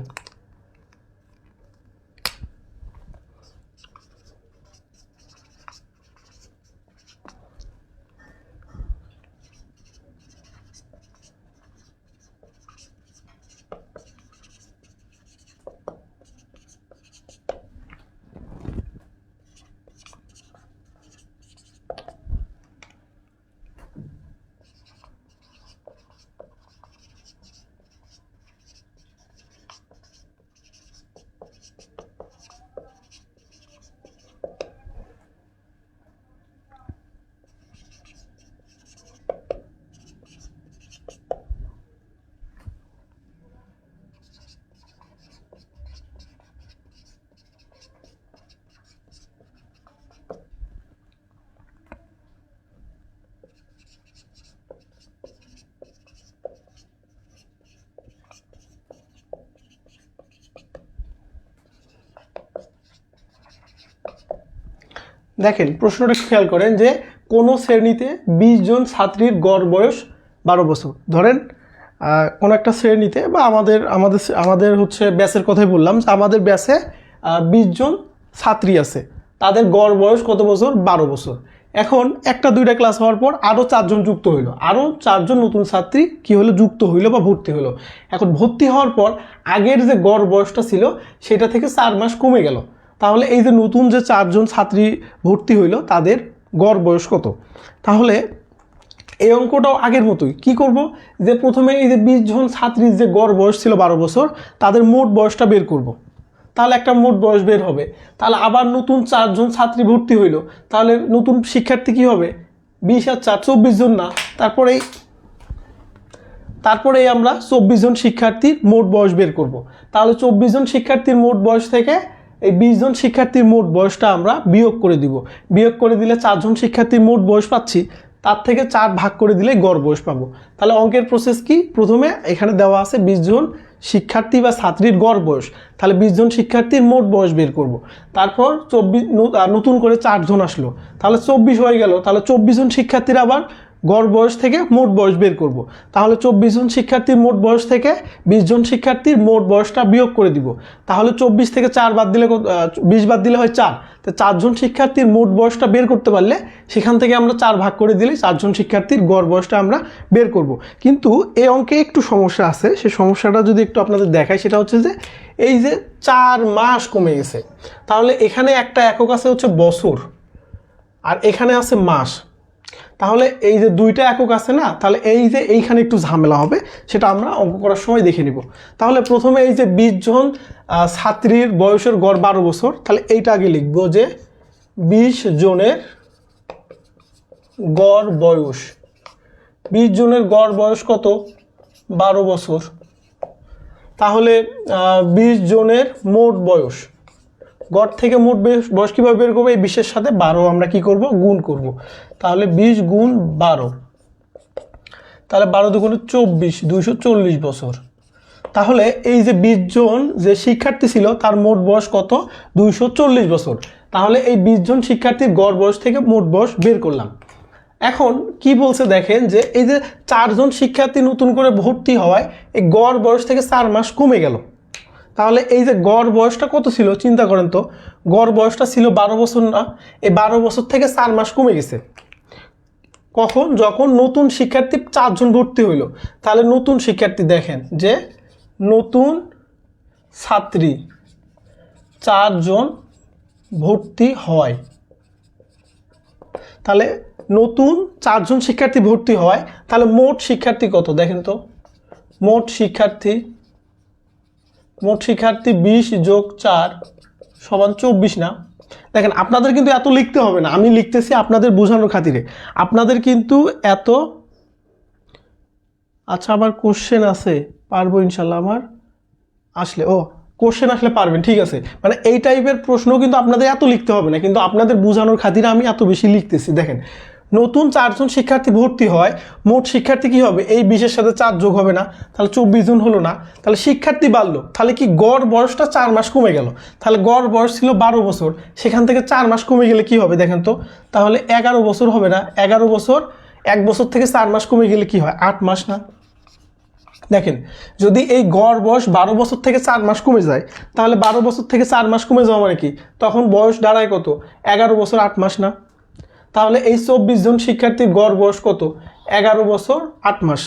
দেখেন প্রশ্নটা খেয়াল করেন যে কোনো শ্রেণীতে 20 জন ছাত্রীর গড় বয়স 12 বছর। ধরেন কোনো একটা শ্রেণীতে বা আমাদের হচ্ছে ব্যাচের কথাই বললাম, আমাদের ব্যাচে 20 জন ছাত্রী আছে, তাদের গড় বয়স কত বছর, 12 বছর। এখন একটা দুইটা ক্লাস হওয়ার পর আরও 4 জন যুক্ত হইলো, আরও 4 জন নতুন ছাত্রী কি হলো, যুক্ত হইলো বা ভর্তি হলো। এখন ভর্তি হওয়ার পর আগের যে গড় বয়সটা ছিল সেটা থেকে 4 মাস কমে গেল। তাহলে এই যে নতুন যে 4 জন ছাত্রী ভর্তি হইলো তাদের গড় বয়স কত? তাহলে এই অঙ্কটাও আগের মতোই কি করব, যে প্রথমে এই যে 20 জন ছাত্রীর যে গড় বয়স ছিল 12 বছর, তাদের মোট বয়সটা বের করব। তাহলে একটা মোট বয়স বের হবে। তাহলে আবার নতুন 4 জন ছাত্রী ভর্তি হইলো, তাহলে নতুন শিক্ষার্থী কি হবে, 20 আর 4 24 জন না। তারপরেই আমরা 24 জন শিক্ষার্থীর মোট বয়স বের করব। তাহলে 24 জন শিক্ষার্থীর মোট বয়স থেকে এই 20 জন শিক্ষার্থীর মোট বয়সটা আমরা বিয়োগ করে দিব। বিয়োগ করে দিলে 4 জন শিক্ষার্থীর মোট বয়স পাচ্ছি, তার থেকে 4 ভাগ করে দিলে গড় বয়স পাবো। তাহলে অঙ্কের প্রসেস কি, প্রথমে এখানে দেওয়া আছে 20 জন শিক্ষার্থী বা ছাত্রীর গড় বয়স, তাহলে 20 জন শিক্ষার্থীর মোট বয়স বের করব। তারপর 24 নতুন করে 4 জন আসলো, তাহলে 24 হয়ে গেল। তাহলে 24 জন শিক্ষার্থীর আবার গড় বয়স থেকে মোট বয়স বের করব। তাহলে 24 জন শিক্ষার্থীর মোট বয়স থেকে 20 জন শিক্ষার্থীর মোট বয়সটা বিয়োগ করে দিব। তাহলে 24 থেকে 4 বাদ দিলে 20 বাদ দিলে হয় 4। তো 4 জন শিক্ষার্থীর মোট বয়সটা বের করতে পারলে সেখান থেকে আমরা 4 ভাগ করে দিলে 4 জন শিক্ষার্থীর গড় বয়সটা আমরা বের করব। কিন্তু এই অঙ্কে একটু সমস্যা আছে, সেই সমস্যাটা যদি একটু আপনাদের দেখাই, সেটা হচ্ছে যে এই যে 4 মাস কমে গেছে। তাহলে এখানে একটা একক আছে হচ্ছে বছর, আর এখানে আছে মাস। তাহলে এই যে দুইটা একক আছে না, তাহলে এই যে এইখানে একটু ঝামেলা হবে, সেটা আমরা অঙ্ক করার সময় দেখে নিব। তাহলে প্রথমে এই যে 20 জন ছাত্রীর বয়সের গড় 12 বছর, তাহলে এইটা আগে লিখবো যে 20 জনের গড় বয়স। 20 জনের গড় বয়স কত? 12 বছর। তাহলে 20 জনের মোট বয়স, গড় থেকে মোট বয়স কীভাবে বের করবো? এই 20-এর সাথে 12 আমরা কি করব? গুণ করব। তাহলে 20 গুণ 12, তাহলে 12 দুগুণে 24, 240 বছর। তাহলে এই যে 20 জন যে শিক্ষার্থী ছিল তার মোট বয়স কত? 240 বছর। তাহলে এই 20 জন শিক্ষার্থীর গড় বয়স থেকে মোট বয়স বের করলাম। এখন কি বলছে দেখেন, যে এই যে 4 জন শিক্ষার্থী নতুন করে ভর্তি হওয়ায় এই গড় বয়স থেকে 4 মাস কমে গেল। তাহলে এই যে গড় বয়সটা কত ছিল চিন্তা করেন তো, গড় বয়সটা ছিল 12 বছর না? এই 12 বছর থেকে 4 মাস কমে গেছে। কখন? যখন নতুন শিক্ষার্থী 4 জন ভর্তি হইল। তাহলে নতুন শিক্ষার্থী দেখেন যে নতুন ছাত্রী 4 জন ভর্তি হয়। তাহলে নতুন 4 জন শিক্ষার্থী ভর্তি হয়, তাহলে মোট শিক্ষার্থী কত দেখেন তো? মোট শিক্ষার্থী 20 যোগ 4 সমান 24 না? দেখেন আপনাদের কিন্তু এত লিখতে হবে না, আমি লিখতেছি আপনাদের বোঝানোর খাতিরে। আপনাদের কিন্তু এত, আচ্ছা আমার কোশ্চেন আছে, পারবো ইনশাল্লাহ আমার আসলে, কোশ্চেন আসলে পারবেন, ঠিক আছে। মানে এই টাইপের প্রশ্ন কিন্তু আপনাদের এত লিখতে হবে না, কিন্তু আপনাদের বোঝানোর খাতিরে আমি এত বেশি লিখতেছি। দেখেন নতুন 4 জন শিক্ষার্থী ভর্তি হয়, মোট শিক্ষার্থী কি হবে? এই 20-এর সাথে 4 যোগ হবে না? তাহলে 24 জন হলো না? তাহলে শিক্ষার্থী বাড়লো, তাহলে কি গড় বয়সটা 4 মাস কমে গেল। তাহলে গড় বয়স ছিল 12 বছর, সেখান থেকে 4 মাস কমে গেলে কি হবে দেখেন তো? তাহলে 11 বছর হবে না? 11 বছর, 1 বছর থেকে 4 মাস কমে গেলে কি হয়? 8 মাস না? দেখেন যদি এই গড় বয়স 12 বছর থেকে 4 মাস কমে যায়, তাহলে 12 বছর থেকে 4 মাস কমে যাওয়া মানে কি? তখন বয়স দাঁড়ায় কত? 11 বছর 8 মাস না? তাহলে এই 24 জন শিক্ষার্থীর গড় বয়স কত? 11 বছর 8 মাস।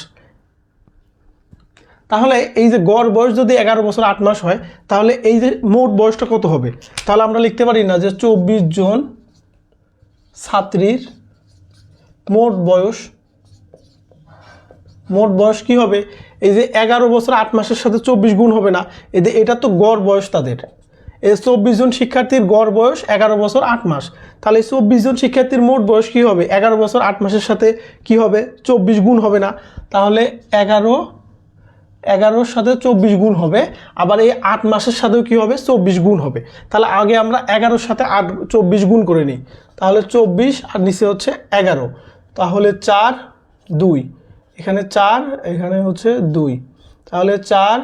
তাহলে এই যে গড় বয়স যদি 11 বছর 8 মাস হয়, তাহলে এই যে মোট বয়সটা কত হবে? তাহলে আমরা লিখতে পারি না যে 24 জন ছাত্রীর মোট বয়স, মোট বয়স কি হবে? এই যে 11 বছর 8 মাসের সাথে 24 গুণ হবে না? এটা তো গড় বয়স তাদের। এই 24 জন শিক্ষার্থীর গড় বয়স 11 বছর 8 মাস। তাহলে 24 জন শিক্ষার্থীর মোট বয়স কি হবে? 11 বছর 8 মাসের সাথে কি হবে? 24 গুণ হবে না? তাহলে 11 সাথে 24 গুণ হবে, আবার এই 8 মাসের সাথেও কি হবে? 24 গুণ হবে। তাহলে আগে আমরা 11 সাথে 24 গুণ করে নিই। তাহলে 24 আর নিচে হচ্ছে 11, তাহলে 4 2, এখানে 4, এখানে হচ্ছে 2, তাহলে 4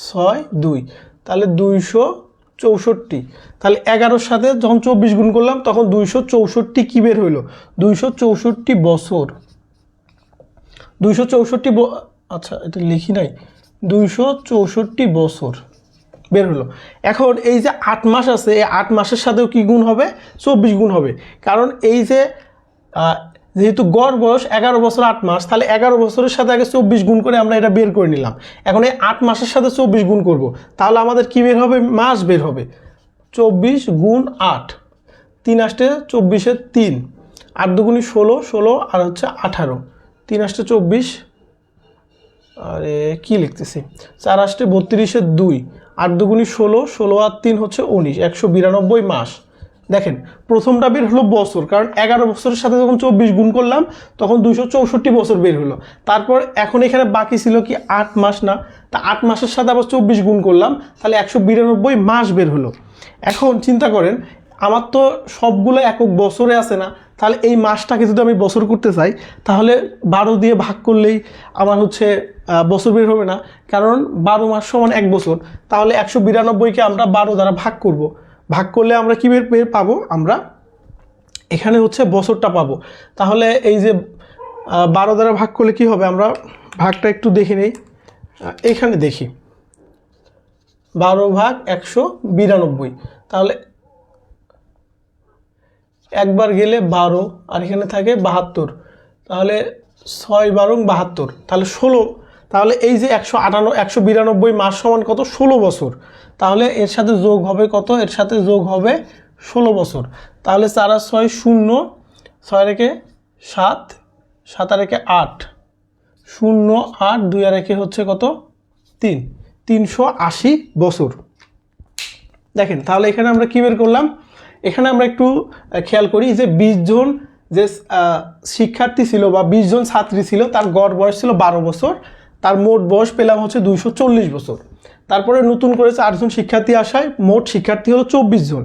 6 2, তাহলে 264। তাহলে 11-র সাথে যখন 24 গুণ করলাম তখন 264 কি বের হইল? 264 বছর। 264, আচ্ছা এটা লিখি নাই, 264 বছর বের হলো। এখন এই যে 8 মাস আছে, এই 8 মাসের সাথেও কি গুণ হবে? 24 গুণ হবে। কারণ এই যে যেহেতু গড় বয়স 11 বছর 8 মাস, তাহলে 11 বছরের সাথে আগে 24 গুণ করে আমরা এটা বের করে নিলাম। এখন এই 8 মাসের সাথে 24 গুণ করব, তাহলে আমাদের কি বের হবে? মাস বের হবে। 24 গুণ 8, 3 আসতে 24-এর 3, 8 দুগুণি 16, 16 আর হচ্ছে 18, 3 আসতে 24, আরে কি লিখতেছি, 4 আসতে 32-এর 2, 8 দুগুণি 16, 16 আর 3 হচ্ছে 19, 192 মাস। দেখেন প্রথমটা বের হলো বছর, কারণ 11 বছরের সাথে যখন 24 গুণ করলাম তখন 264 বছর বের হলো। তারপর এখন এখানে বাকি ছিল কি 8 মাস না, তা 8 মাসের সাথে আবার 24 গুণ করলাম, তাহলে 192 মাস বের হলো। এখন চিন্তা করেন আমার তো সবগুলো একক বছরে আছে না, তাহলে এই মাসটাকে যদি আমি বছর করতে চাই তাহলে 12 দিয়ে ভাগ করলেই আমার হচ্ছে বছর বের হবে না, কারণ 12 মাস সমান 1 বছর। তাহলে 192কে আমরা 12 দ্বারা ভাগ করব, ভাগ করলে আমরা কী বের পাবো, আমরা এখানে হচ্ছে বছরটা পাবো। তাহলে এই যে 12 দ্বারা ভাগ করলে কি হবে, আমরা ভাগটা একটু দেখে নেই, এখানে দেখি 12 ভাগ 192, তাহলে একবার গেলে 12 আর এখানে থাকে 72, তাহলে 6 12 72, তাহলে 16। তাহলে এই যে 192 মাস সমান কত, 16 বছর। তাহলে এর সাথে যোগ হবে কত, এর সাথে যোগ হবে 16 বছর। তাহলে 4 আর 6 0, 6 রেখে 7, 7 আর রেখে 8, 0 8, 2 আর রেখে হচ্ছে কত 3, 380 বছর। দেখেন তাহলে এখানে আমরা কী বের করলাম, এখানে আমরা একটু খেয়াল করি যে 20 জন যে শিক্ষার্থী ছিল বা 20 জন ছাত্রী ছিল তার গড় বয়স ছিল 12 বছর, তার মোট বয়স পেলাম হচ্ছে 240 বছর। তারপরে নতুন করে 4 জন শিক্ষার্থী আসায় মোট শিক্ষার্থী হলো 24 জন।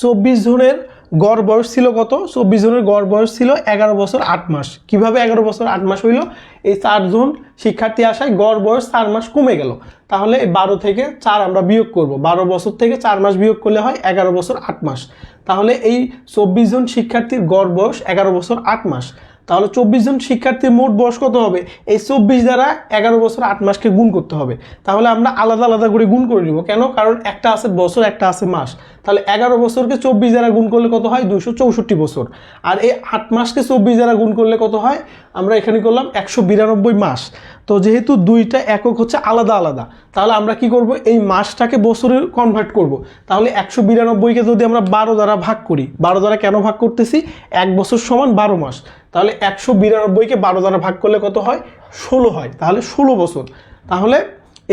24 জনের গড় বয়স ছিল কত, 24 জনের গড় বয়স ছিল 11 বছর 8 মাস। কিভাবে 11 বছর 8 মাস হইল, এই 4 জন শিক্ষার্থী আসায় গড় বয়স 4 মাস কমে গেল। তাহলে এই 12 থেকে 4 আমরা বিয়োগ করব, 12 বছর থেকে 4 মাস বিয়োগ করলে হয় 11 বছর 8 মাস। তাহলে এই 24 জন শিক্ষার্থীর গড় বয়স 11 বছর 8 মাস। তাহলে 24 জন শিক্ষার্থীর মোট বয়স কত হবে, এই 24 দ্বারা 11 বছর 8 মাসকে গুণ করতে হবে। তাহলে আমরা আলাদা আলাদা করে গুণ করে নিব, কেন, কারণ একটা আছে বছর একটা আছে মাস। তাহলে 11 বছরকে 24 দ্বারা গুণ করলে কত হয়, 264 বছর। আর এই 8 মাসকে 24 দ্বারা গুণ করলে কত হয়, আমরা এখানে করলাম 192 মাস। তো যেহেতু দুইটা একক হচ্ছে আলাদা আলাদা, তাহলে আমরা কি করব, এই মাসটাকে বছরে কনভার্ট করব। তাহলে 192কে যদি আমরা 12 দ্বারা ভাগ করি, 12 দ্বারা কেন ভাগ করতেছি, 1 বছর সমান 12 মাস। তাহলে 192কে 12 দ্বারা ভাগ করলে কত হয়, 16 হয়। তাহলে 16 বছর। তাহলে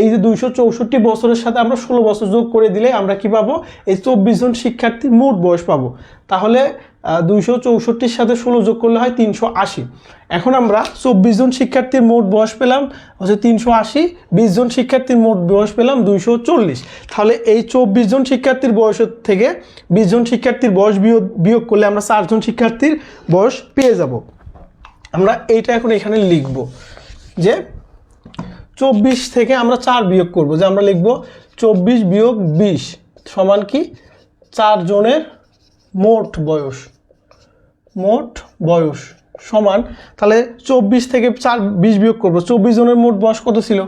এই যে 264 বছরের সাথে আমরা 16 বছর যোগ করে দিলে আমরা কি পাবো, এই 24 জন শিক্ষার্থীর মোট বয়স পাবো। তাহলে 264-র সাথে 16 যোগ করলে হয় 380। এখন আমরা 24 জন শিক্ষার্থীর মোট বয়স পেলাম হচ্ছে 380, 20 জন শিক্ষার্থীর মোট বয়স পেলাম 240। তাহলে এই 24 জন শিক্ষার্থীর বয়সের থেকে 20 জন শিক্ষার্থীর বয়স বিয়োগ করলে আমরা 4 জন শিক্ষার্থীর বয়স পেয়ে যাব। আমরা এইটা এখন এখানে লিখব যে 24 থেকে আমরা 4 বিয়োগ করব, যে আমরা লিখব 24 বিয়োগ 20 সমান কি 4 জনের মোট বয়স, মোট বয়স সমান, তাহলে 24 থেকে 20 বিয়োগ করব, 24 জনের মোট বয়স কত ছিল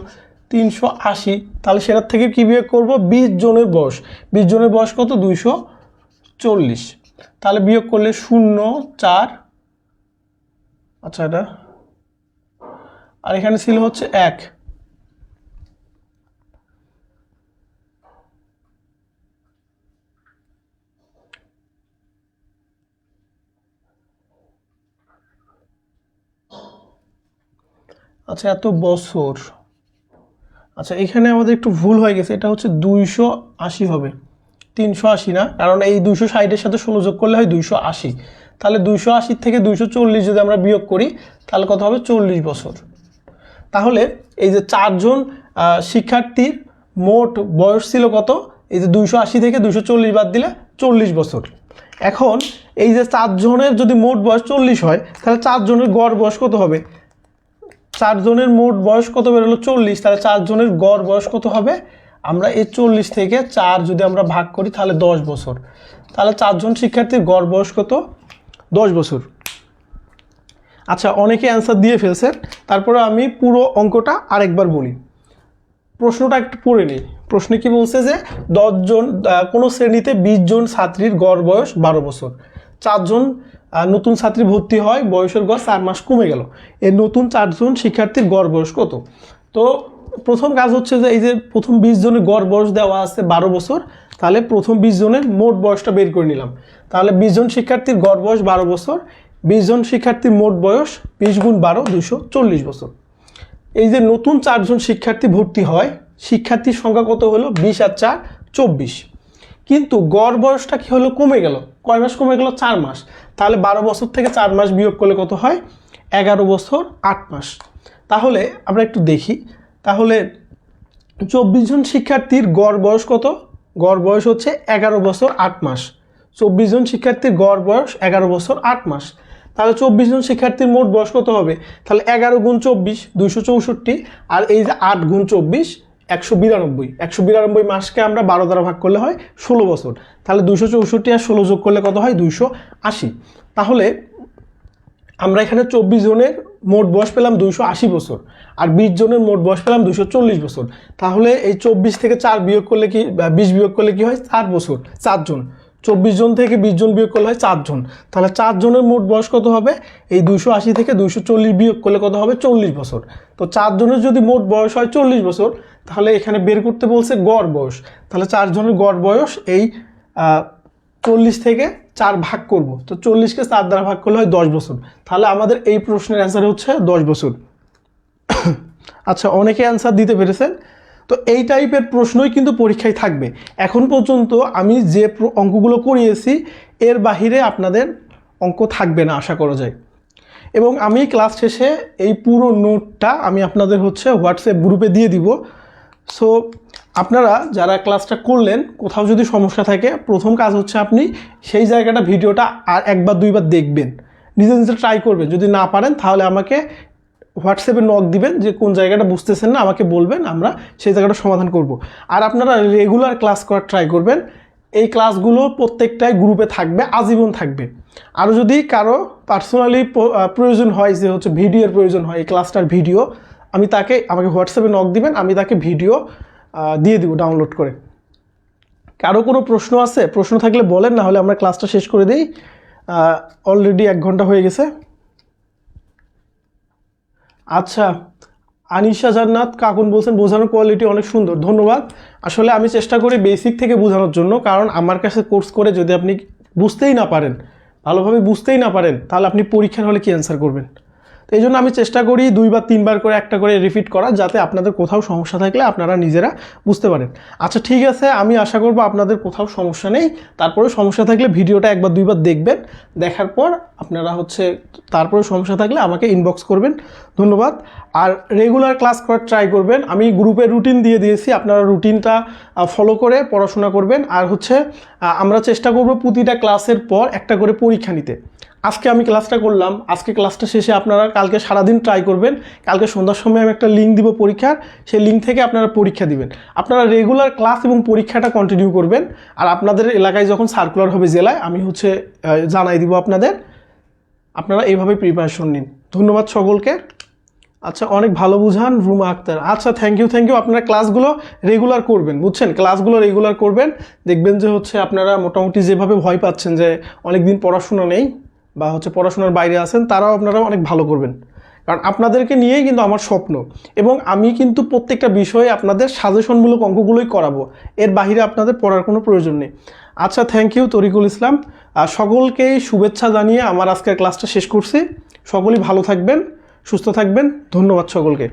380। তাহলে সেটার থেকে কি বিয়োগ করব, 20 জনের বয়স, 20 জনের বয়স কত 240। তাহলে বিয়োগ করলে 0 4, আচ্ছা এটা, আর এখানে ছিল হচ্ছে 1। আচ্ছা এত বছর, আচ্ছা এখানে আমাদের একটু ভুল হয়ে গেছে, এটা হচ্ছে 280 হবে, 380 না, কারণ এই 260-এর সাথে 16 যোগ করলে হয় 280। তাহলে 280 থেকে 240 যদি আমরা বিয়োগ করি তাহলে কত হবে, 40 বছর। তাহলে এই যে 4 জন শিক্ষার্থীর মোট বয়স ছিল কত, এই যে 280 থেকে 240 বাদ দিলে 40 বছর। এখন এই যে 4 জনের যদি মোট বয়স 40 হয়, তাহলে 4 জনের গড় বয়স কত হবে, 4 জনের মোট বয়স কত বেরোলো 40, তাহলে 4 জনের গড় বয়স কত হবে, আমরা এই 40 থেকে 4 যদি আমরা ভাগ করি তাহলে 10 বছর। তাহলে 4 জন শিক্ষার্থীর গড় বয়স কত, 10 বছর। আচ্ছা অনেকে অ্যান্সার দিয়ে ফেলছে, তারপরে আমি পুরো অঙ্কটা আরেকবার বলি, প্রশ্নটা একটু পড়ে নিই। প্রশ্নে কি বলছে যে 10 জন কোনো শ্রেণীতে 20 জন ছাত্রীর গড় বয়স 12 বছর, 4 জন নতুন ছাত্রী ভর্তি হয়, বয়সের গড় 4 মাস কমে গেল, এই নতুন 4 জন শিক্ষার্থীর গড় বয়স কত। তো প্রথম কাজ হচ্ছে যে এই যে প্রথম 20 জনের গড় বয়স দেওয়া আছে 12 বছর, তাহলে প্রথম 20 জনের মোট বয়সটা বের করে নিলাম। তাহলে 20 জন শিক্ষার্থীর গড় বয়স 12 বছর, 20 জন শিক্ষার্থীর মোট বয়স 20 গুণ 12 240 বছর। এই যে নতুন 4 জন শিক্ষার্থী ভর্তি হয়, শিক্ষার্থীর সংখ্যা কত হলো, 20 আর 4 24। কিন্তু গড় বয়সটা কি হলো, কমে গেল। কয় মাস কমে গেল? 4 মাস। তাহলে 12 বছর থেকে 4 মাস বিয়োগ করলে কত হয়? 11 বছর 8 মাস। তাহলে আমরা একটু দেখি, তাহলে 24 জন শিক্ষার্থীর গড় বয়স কত? গড় বয়স হচ্ছে 11 বছর 8 মাস। 24 জন শিক্ষার্থীর গড় বয়স 11 বছর 8 মাস। তাহলে 24 জন শিক্ষার্থীর মোট বয়স কত হবে? তাহলে 11 গুণ 24 264, আর এই যে 8 গুণ 24 192। 192 মাসকে আমরা 12 দ্বারা ভাগ করলে হয় 16 বছর। তাহলে 264 আর 16 যোগ করলে কত হয়? 280। তাহলে আমরা এখানে 24 জনের মোট বয়স পেলাম 280 বছর, আর 20 জনের মোট বয়স পেলাম 240 বছর। তাহলে এই 24 থেকে 4 বিয়োগ করলে কি, 20 বিয়োগ করলে কি হয়? 4 বছর, 4 জন। 24 জন থেকে 20 জন বিয়োগ করলে হয় 4 জন। তাহলে 4 জনের মোট বয়স কত হবে? এই 280 থেকে 240 বিয়োগ করলে কত হবে? 40 বছর। তো 4 জনের যদি মোট বয়স হয় 40 বছর, তাহলে এখানে বের করতে বলছে গড় বয়স। তাহলে 4 জনের গড় বয়স এই 40 থেকে 4 ভাগ করব, তো 40কে 4 দ্বারা ভাগ করলে হয় 10 বছর। তাহলে আমাদের এই প্রশ্নের অ্যান্সার হচ্ছে 10 বছর। আচ্ছা, অনেকে অ্যান্সার দিতে পেরেছেন। তো এই টাইপের প্রশ্নই কিন্তু পরীক্ষায় থাকবে। এখন পর্যন্ত আমি যে অঙ্কগুলো করিয়েছি এর বাহিরে আপনাদের অঙ্ক থাকবে না আশা করা যায়। এবং আমি ক্লাস শেষে এই পুরো নোটটা আমি আপনাদের হচ্ছে হোয়াটসঅ্যাপ গ্রুপে দিয়ে দিব। সো আপনারা যারা ক্লাসটা করলেন, কোথাও যদি সমস্যা থাকে, প্রথম কাজ হচ্ছে আপনি সেই জায়গাটা ভিডিওটা আর একবার দুইবার দেখবেন, নিজে নিজে ট্রাই করবেন। যদি না পারেন তাহলে আমাকে হোয়াটসঅ্যাপে নক দিবেন যে কোন জায়গাটা বুঝতেছেন না, আমাকে বলবেন, আমরা সেই জায়গাটা সমাধান করব। আর আপনারা রেগুলার ক্লাস করার ট্রাই করবেন। এই ক্লাসগুলো প্রত্যেকটাই গ্রুপে থাকবে, আজীবন থাকবে। আরও যদি কারো পার্সোনালি প্রয়োজন হয়, যে হচ্ছে ভিডিওর প্রয়োজন হয়, এই ক্লাসটার ভিডিও, আমাকে হোয়াটসঅ্যাপে নক দিবেন, আমি তাকে ভিডিও দিয়ে দিব ডাউনলোড করে। কারো কোনো প্রশ্ন আছে? প্রশ্ন থাকলে বলেন, না হলে আমরা ক্লাসটা শেষ করে দিই। অলরেডি 1 ঘন্টা হয়ে গেছে। আচ্ছা, আনিশা জান্নাত কাকুন বলছেন বোঝানোর কোয়ালিটি অনেক সুন্দর, ধন্যবাদ। আসলে আমি চেষ্টা করি বেসিক থেকে বোঝানোর জন্য, কারণ আমার কাছে কোর্স করে যদি আপনি বুঝতেই না পারেন, ভালোভাবে বুঝতেই না পারেন, তাহলে আপনি পরীক্ষার হলে কি অ্যান্সার করবেন? তো এই জন্য আমি চেষ্টা করি 2 বা 3 বার করে একটা করে রিপিট করা, যাতে আপনাদের কোথাও সমস্যা থাকলে আপনারা নিজেরা বুঝতে পারেন। আচ্ছা ঠিক আছে, আমি আশা করব আপনাদের কোথাও সমস্যা নেই। তারপরে সমস্যা থাকলে ভিডিওটা 1 বা 2 বার দেখবেন, দেখার পর আপনারা হচ্ছে তারপরে সমস্যা থাকলে আমাকে ইনবক্স করবেন। ধন্যবাদ। আর রেগুলার ক্লাস করার ট্রাই করবেন। আমি গ্রুপে রুটিন দিয়ে দিয়েছি, আপনারা রুটিনটা ফলো করে পড়াশোনা করবেন। আর হচ্ছে আমরা চেষ্টা করব প্রতিটা ক্লাসের পর একটা করে পরীক্ষা নিতে। আজকে আমি ক্লাসটা করলাম, আজকে ক্লাসটা শেষে আপনারা কালকে সারাদিন ট্রাই করবেন। কালকে সন্ধ্যার সময় আমি একটা লিঙ্ক দিব পরীক্ষার, সেই লিঙ্ক থেকে আপনারা পরীক্ষা দিবেন। আপনারা রেগুলার ক্লাস এবং পরীক্ষাটা কন্টিনিউ করবেন। আর আপনাদের এলাকায় যখন সার্কুলার হবে জেলায়, আমি হচ্ছে জানাই দিব আপনাদের। আপনারা এইভাবে প্রিপারেশন নিন। ধন্যবাদ সকলকে। আচ্ছা, অনেক ভালো বুঝান রুমা আক্তার। আচ্ছা, থ্যাংক ইউ। আপনারা ক্লাসগুলো রেগুলার করবেন, বুঝছেন? ক্লাসগুলো রেগুলার করবেন, দেখবেন যে হচ্ছে আপনারা মোটামুটি যেভাবে ভয় পাচ্ছেন যে অনেকদিন পড়াশোনা নেই বা হচ্ছে পড়াশোনার বাইরে আছেন, তারাও আপনারা অনেক ভালো করবেন। কারণ আপনাদেরকে নিয়েই কিন্তু আমার স্বপ্ন, এবং আমি কিন্তু প্রত্যেকটা বিষয়ে আপনাদের সাজেশনমূলক অঙ্কগুলোই করাবো, এর বাহিরে আপনাদের পড়ার কোনো প্রয়োজন নেই। আচ্ছা, থ্যাংক ইউ তরিকুল ইসলাম। সকলকেই শুভেচ্ছা জানিয়ে আমার আজকের ক্লাসটা শেষ করছি। সকলেই ভালো থাকবেন, সুস্থ থাকবেন। ধন্যবাদ সকলকে।